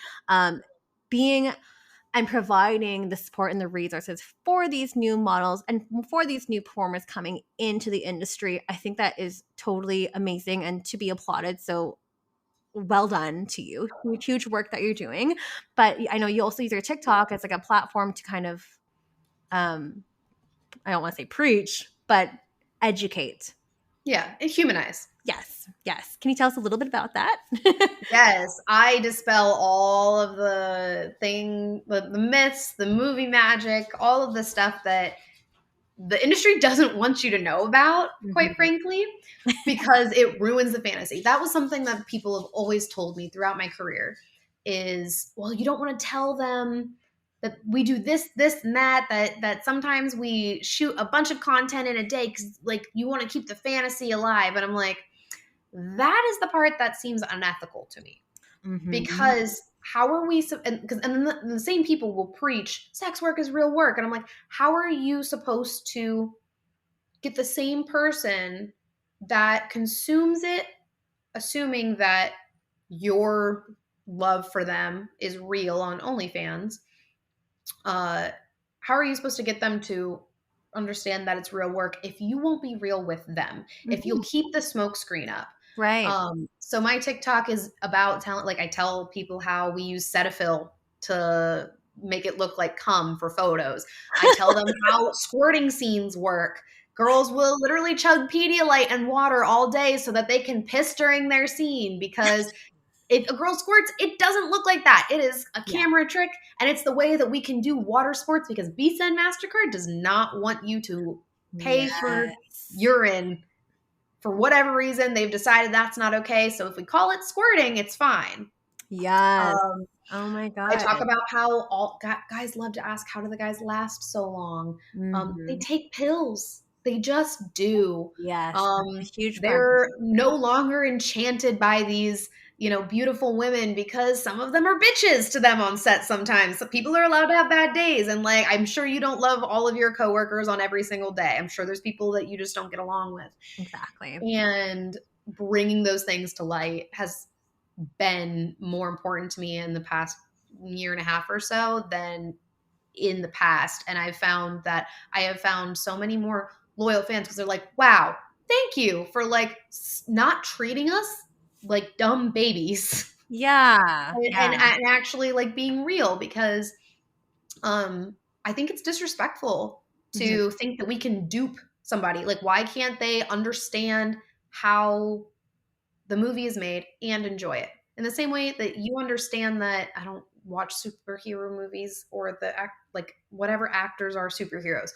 Being and providing the support and the resources for these new models and for these new performers coming into the industry. I think that is totally amazing and to be applauded. So well done to you. Huge work that you're doing. But I know you also use your TikTok as like a platform to kind of um I don't want to say preach, but educate. Yeah, and humanize. Yes. Yes. Can you tell us a little bit about that? Yes, I dispel all of the myths, the movie magic, all of the stuff that the industry doesn't want you to know about, quite frankly, because it ruins the fantasy. That was something that people have always told me throughout my career is, well, you don't want to tell them that we do this, and that sometimes we shoot a bunch of content in a day because like you want to keep the fantasy alive. And I'm like, that is the part that seems unethical to me. Because how are we and the same people will preach sex work is real work, and I'm like, how are you supposed to get the same person that consumes it assuming that your love for them is real on OnlyFans? How are you supposed to get them to understand that it's real work if you won't be real with them, if you'll keep the smoke screen up? Right. So my TikTok is about talent. Like I tell people how we use Cetaphil to make it look like cum for photos. I tell them how squirting scenes work. Girls will literally chug Pedialyte and water all day so that they can piss during their scene, because if a girl squirts, it doesn't look like that. It is a camera trick, and it's the way that we can do water sports because Visa and MasterCard does not want you to pay for urine. For whatever reason, they've decided that's not okay. So if we call it squirting, it's fine. Yes. Oh my God. I talk about how all guys love to ask, how do the guys last so long? They take pills. They just do. Yes. Huge. They're no longer enchanted by these, beautiful women because some of them are bitches to them on set sometimes. So people are allowed to have bad days. And like, I'm sure you don't love all of your coworkers on every single day. I'm sure there's people that you just don't get along with. Exactly. And bringing those things to light has been more important to me in the past year and a half or so than in the past. And I've found that I have found so many more loyal fans because they're like, wow, thank you for like not treating us like dumb babies. Yeah. And actually like being real, because I think it's disrespectful to think that we can dupe somebody. Like, why can't they understand how the movie is made and enjoy it? In the same way that you understand that I don't watch superhero movies or whatever actors are superheroes.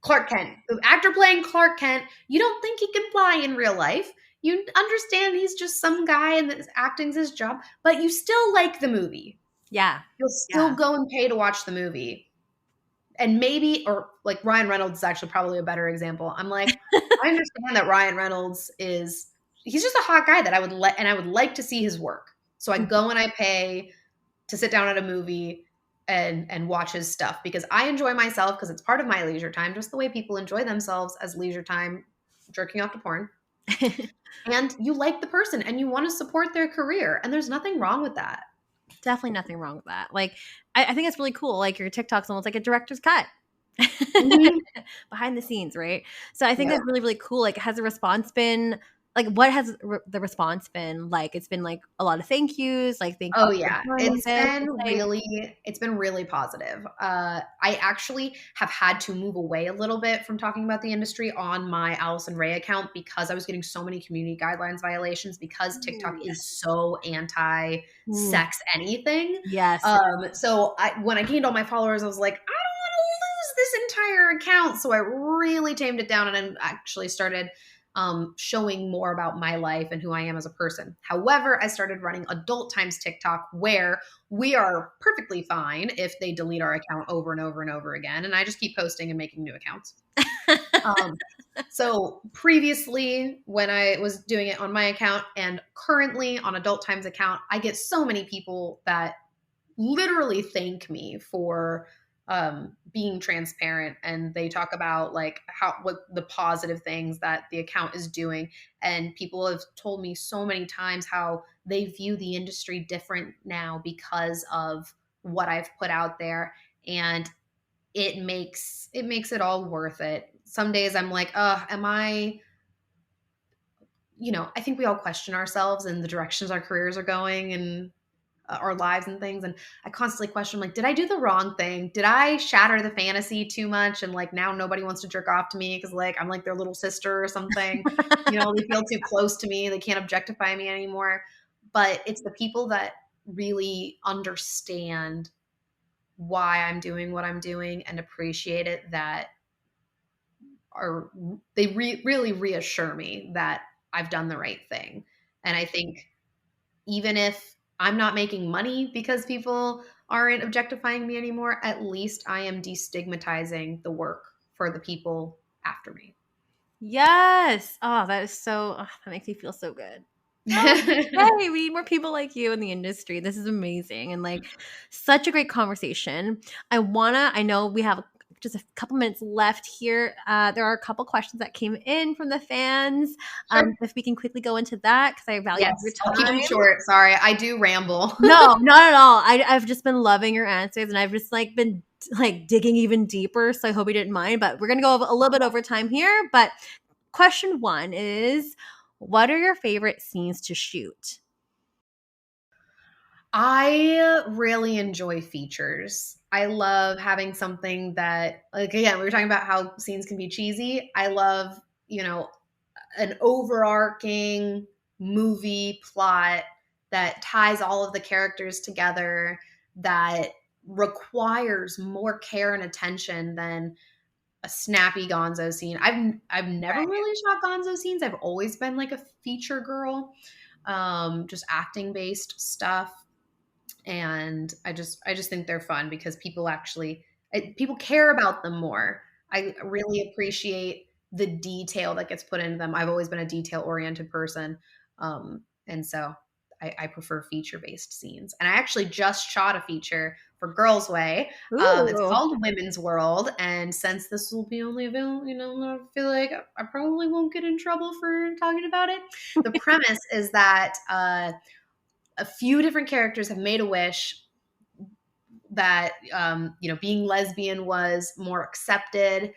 Clark Kent, the actor playing Clark Kent, you don't think he can fly in real life. You understand he's just some guy and that acting's his job, but you still like the movie. Yeah. You'll still go and pay to watch the movie. And maybe, or like Ryan Reynolds is actually probably a better example. I'm like, I understand that Ryan Reynolds he's just a hot guy that I would like to see his work. So I go and I pay to sit down at a movie and watch his stuff because I enjoy myself, because it's part of my leisure time, just the way people enjoy themselves as leisure time, jerking off to porn. And you like the person and you want to support their career, and there's nothing wrong with that. Definitely nothing wrong with that. Like, I think it's really cool. Like, your TikTok's almost like a director's cut behind the scenes, right? So I think that's really, really cool. Like, has the response been like, what has the response been like? It's been like a lot of thank yous, like thank you. Oh yeah, it's been really positive. I actually have had to move away a little bit from talking about the industry on my Alison Rey account because I was getting so many community guidelines violations because TikTok is so anti-sex anything. Yes. So when I gained all my followers, I was like, I don't want to lose this entire account. So I really tamed it down and actually started showing more about my life and who I am as a person. However, I started running adult times TikTok, where we are perfectly fine if they delete our account over and over and over again. And I just keep posting and making new accounts. So previously, when I was doing it on my account and currently on Adult Time's account, I get so many people that literally thank me for being transparent, and they talk about like what the positive things that the account is doing. And people have told me so many times how they view the industry different now because of what I've put out there, and it makes it all worth it. Some days I'm like, am I, I think we all question ourselves and the directions our careers are going and our lives and things. And I constantly question, like, did I do the wrong thing? Did I shatter the fantasy too much? And like now nobody wants to jerk off to me because like I'm like their little sister or something. They feel too close to me. They can't objectify me anymore. But it's the people that really understand why I'm doing what I'm doing and appreciate it that are they really reassure me that I've done the right thing. And I think even if I'm not making money because people aren't objectifying me anymore, at least I am destigmatizing the work for the people after me. Yes. Oh, that is so, that makes me feel so good. Oh, hey, we need more people like you in the industry. This is amazing. And like such a great conversation. I know we have just a couple minutes left here. There are a couple questions that came in from the fans. Sure. If we can quickly go into that because I value Yes, your I'll keep them time. short. Sorry, I do ramble. No, not at all. I've just been loving your answers, and I've just like been like digging even deeper. So I hope you didn't mind. But we're gonna go a little bit over time here. But question one is, what are your favorite scenes to shoot? I really enjoy features. I love having something that, like, again, we were talking about how scenes can be cheesy. I love, an overarching movie plot that ties all of the characters together, that requires more care and attention than a snappy gonzo scene. I've never really shot gonzo scenes. I've always been like a feature girl, just acting based stuff. And I just think they're fun because people care about them more. I really appreciate the detail that gets put into them. I've always been a detail oriented person, and so I prefer feature based scenes. And I actually just shot a feature for Girls Way. It's Ooh. called Women's World, and since this will be only available, I feel like I probably won't get in trouble for talking about it. The premise is that a few different characters have made a wish that being lesbian was more accepted,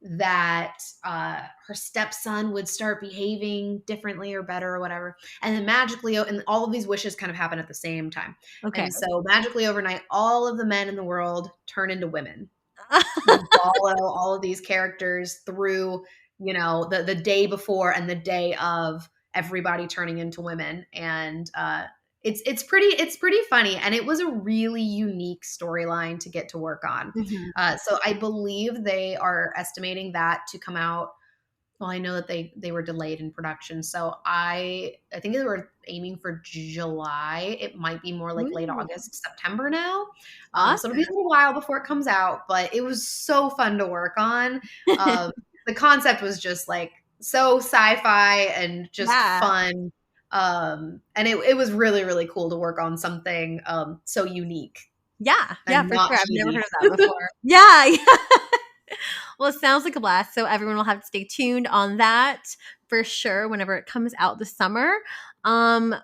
that her stepson would start behaving differently or better or whatever, and then magically, and all of these wishes kind of happen at the same time. Okay. And so magically overnight, all of the men in the world turn into women. You follow all of these characters through the day before and the day of everybody turning into women. And it's pretty funny, and it was a really unique storyline to get to work on. Mhm. So I believe they are estimating that to come out. Well, I know that they were delayed in production, so I think they were aiming for July. It might be more like late Ooh, August, September now. So it'll be a awesome. little while before it comes out, but it was so fun to work on. The concept was just like so sci-fi and just Yeah. fun. And it was really, really cool to work on something so unique Yeah. Yeah, and for not sure. I've never cheesy. heard of that before. Yeah. Yeah. Well, it sounds like a blast. So everyone will have to stay tuned on that for sure whenever it comes out this summer.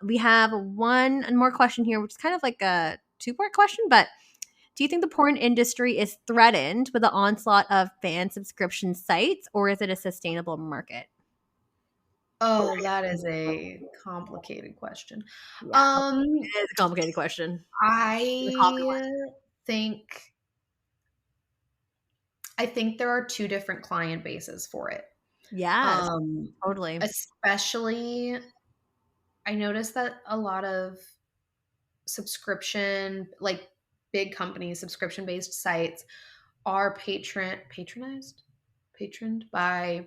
We have one more question here, which is kind of like a two-part question, but do you think the porn industry is threatened with the onslaught of fan subscription sites, or is it a sustainable market? Oh, that is a complicated question. Yeah, Um, it is a complicated question. The common one. I think I think there are two different client bases for it. Yes, Um, totally. Especially, I noticed that a lot of like big companies, subscription based sites are patroned by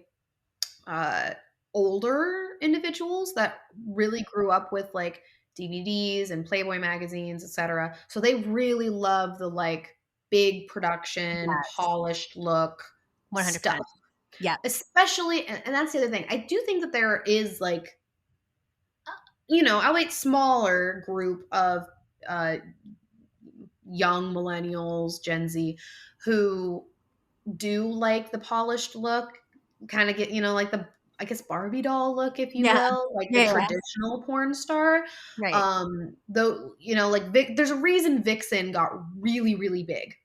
uh, older individuals that really grew up with like DVDs and Playboy magazines, etc. So they really love the like big production, Yes, polished look stuff. 100%. Yeah. Especially, and that's the other thing. I do think that there is like, I like smaller group of young millennials, Gen Z, who do like the polished look, kind of get, like the, I guess, Barbie doll look, if you Yeah. will, like the Yeah. traditional porn star. Right. Though, like there's a reason Vixen got really, really big,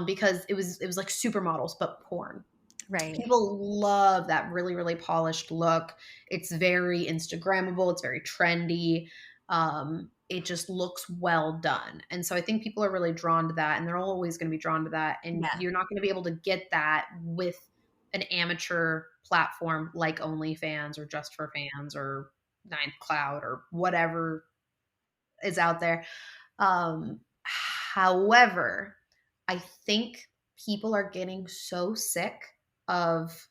because it was like supermodels, but porn. Right. People love that really, really polished look. It's very Instagrammable. It's very trendy. It just looks well done. And so I think people are really drawn to that, and they're always going to be drawn to that. And Yeah. you're not going to be able to get that with an amateur platform like OnlyFans or Just for Fans or Ninth Cloud or whatever is out there. However, I think people are getting so sick of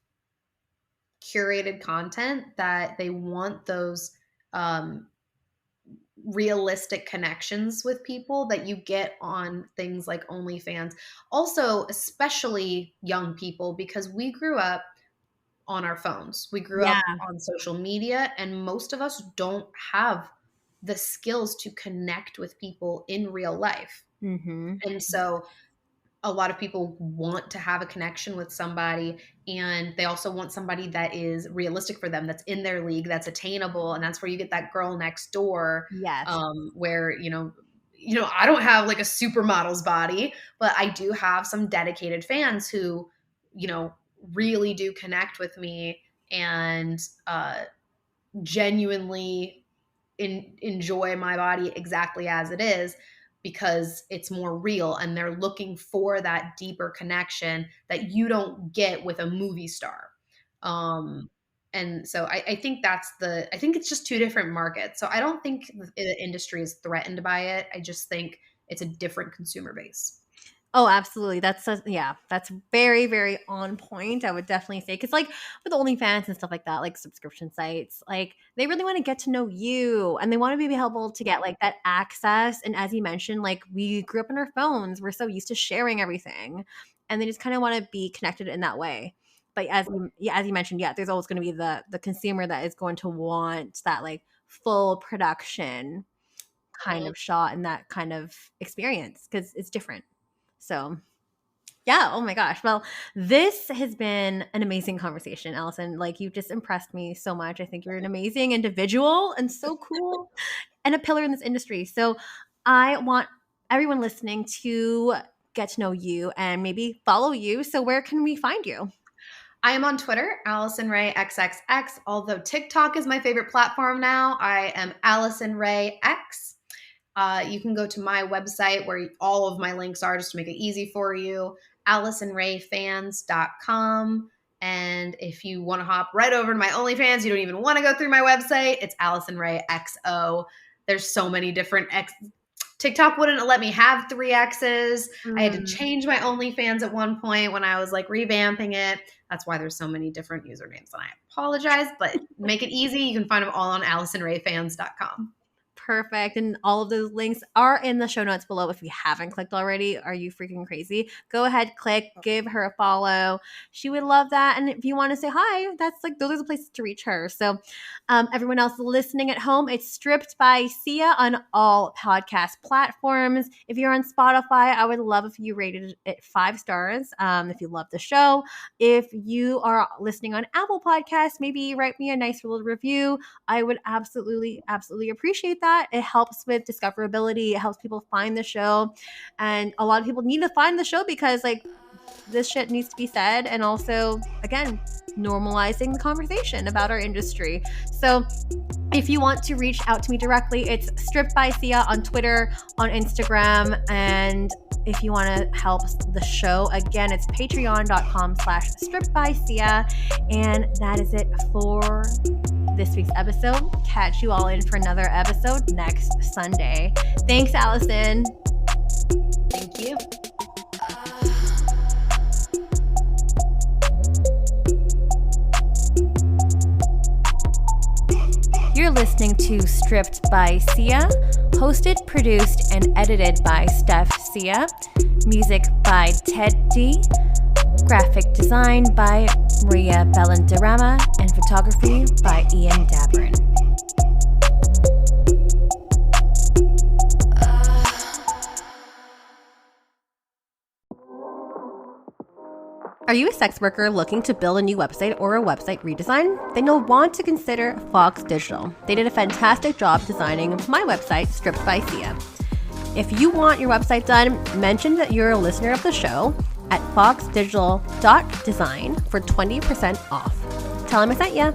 curated content that they want those realistic connections with people that you get on things like OnlyFans. Also, especially young people, because we grew up on our phones. We grew Yeah. up on social media, and most of us don't have the skills to connect with people in real life. Mm-hmm. And so a lot of people want to have a connection with somebody, and they also want somebody that is realistic for them, that's in their league, that's attainable. And that's where you get that girl next door, Yes. where, I don't have like a supermodel's body, but I do have some dedicated fans who, really do connect with me and genuinely enjoy my body exactly as it is, because it's more real, and they're looking for that deeper connection that you don't get with a movie star. And so I think I think it's just two different markets. So I don't think the industry is threatened by it. I just think it's a different consumer base. Oh, absolutely. That's very, very on point. I would definitely say, because like with OnlyFans and stuff like that, like subscription sites, like they really want to get to know you, and they want to be able to get like that access. And as you mentioned, like we grew up on our phones, we're so used to sharing everything, and they just kind of want to be connected in that way. But as you mentioned, yeah, there's always going to be the consumer that is going to want that like full production kind of shot and that kind of experience, because it's different. So, yeah, oh my gosh. Well, this has been an amazing conversation, Allison. Like, you've just impressed me so much. I think you're an amazing individual and so cool and a pillar in this industry. So, I want everyone listening to get to know you and maybe follow you. So, where can we find you? I am on Twitter, Alison Rey XXX, although TikTok is my favorite platform now. I am Alison Rey X. You can go to my website where all of my links are, just to make it easy for you, AlisonReyFans.com. And if you want to hop right over to my OnlyFans, you don't even want to go through my website, it's Alison Rey XO. There's so many different X. TikTok wouldn't let me have 3 X's. I had to change my OnlyFans at one point when I was like revamping it. That's why there's so many different usernames, and I apologize, but make it easy. You can find them all on AlisonReyFans.com. Perfect. And all of those links are in the show notes below. If you haven't clicked already, are you freaking crazy? Go ahead, click, give her a follow. She would love that. And if you want to say hi, that's like, those are the places to reach her. So everyone else listening at home, it's Stripped by Sia on all podcast platforms. If you're on Spotify, I would love if you rated it 5 stars. If you love the show, if you are listening on Apple Podcasts, maybe write me a nice little review. I would absolutely, absolutely appreciate that. It helps with discoverability. It helps people find the show. And a lot of people need to find the show because like this shit needs to be said. And also, again, normalizing the conversation about our industry. So if you want to reach out to me directly, it's Stripped by Sia on Twitter, on Instagram. And if you want to help the show, again, it's patreon.com/strippedbysia. And that is it for this week's episode. Catch you all in for another episode next Sunday. Thanks, Allison. Thank you. You're listening to Stripped by Sia, hosted, produced, and edited by Steph Sia. Music by Ted D. graphic design by Maria Bellanderama, and photography by Ian Dabrin. Are you a sex worker looking to build a new website or a website redesign? Then you'll want to consider Fox Digital. They did a fantastic job designing my website, Stripped by Sia. If you want your website done, mention that you're a listener of the show at foxdigital.design for 20% off. Tell them I sent ya.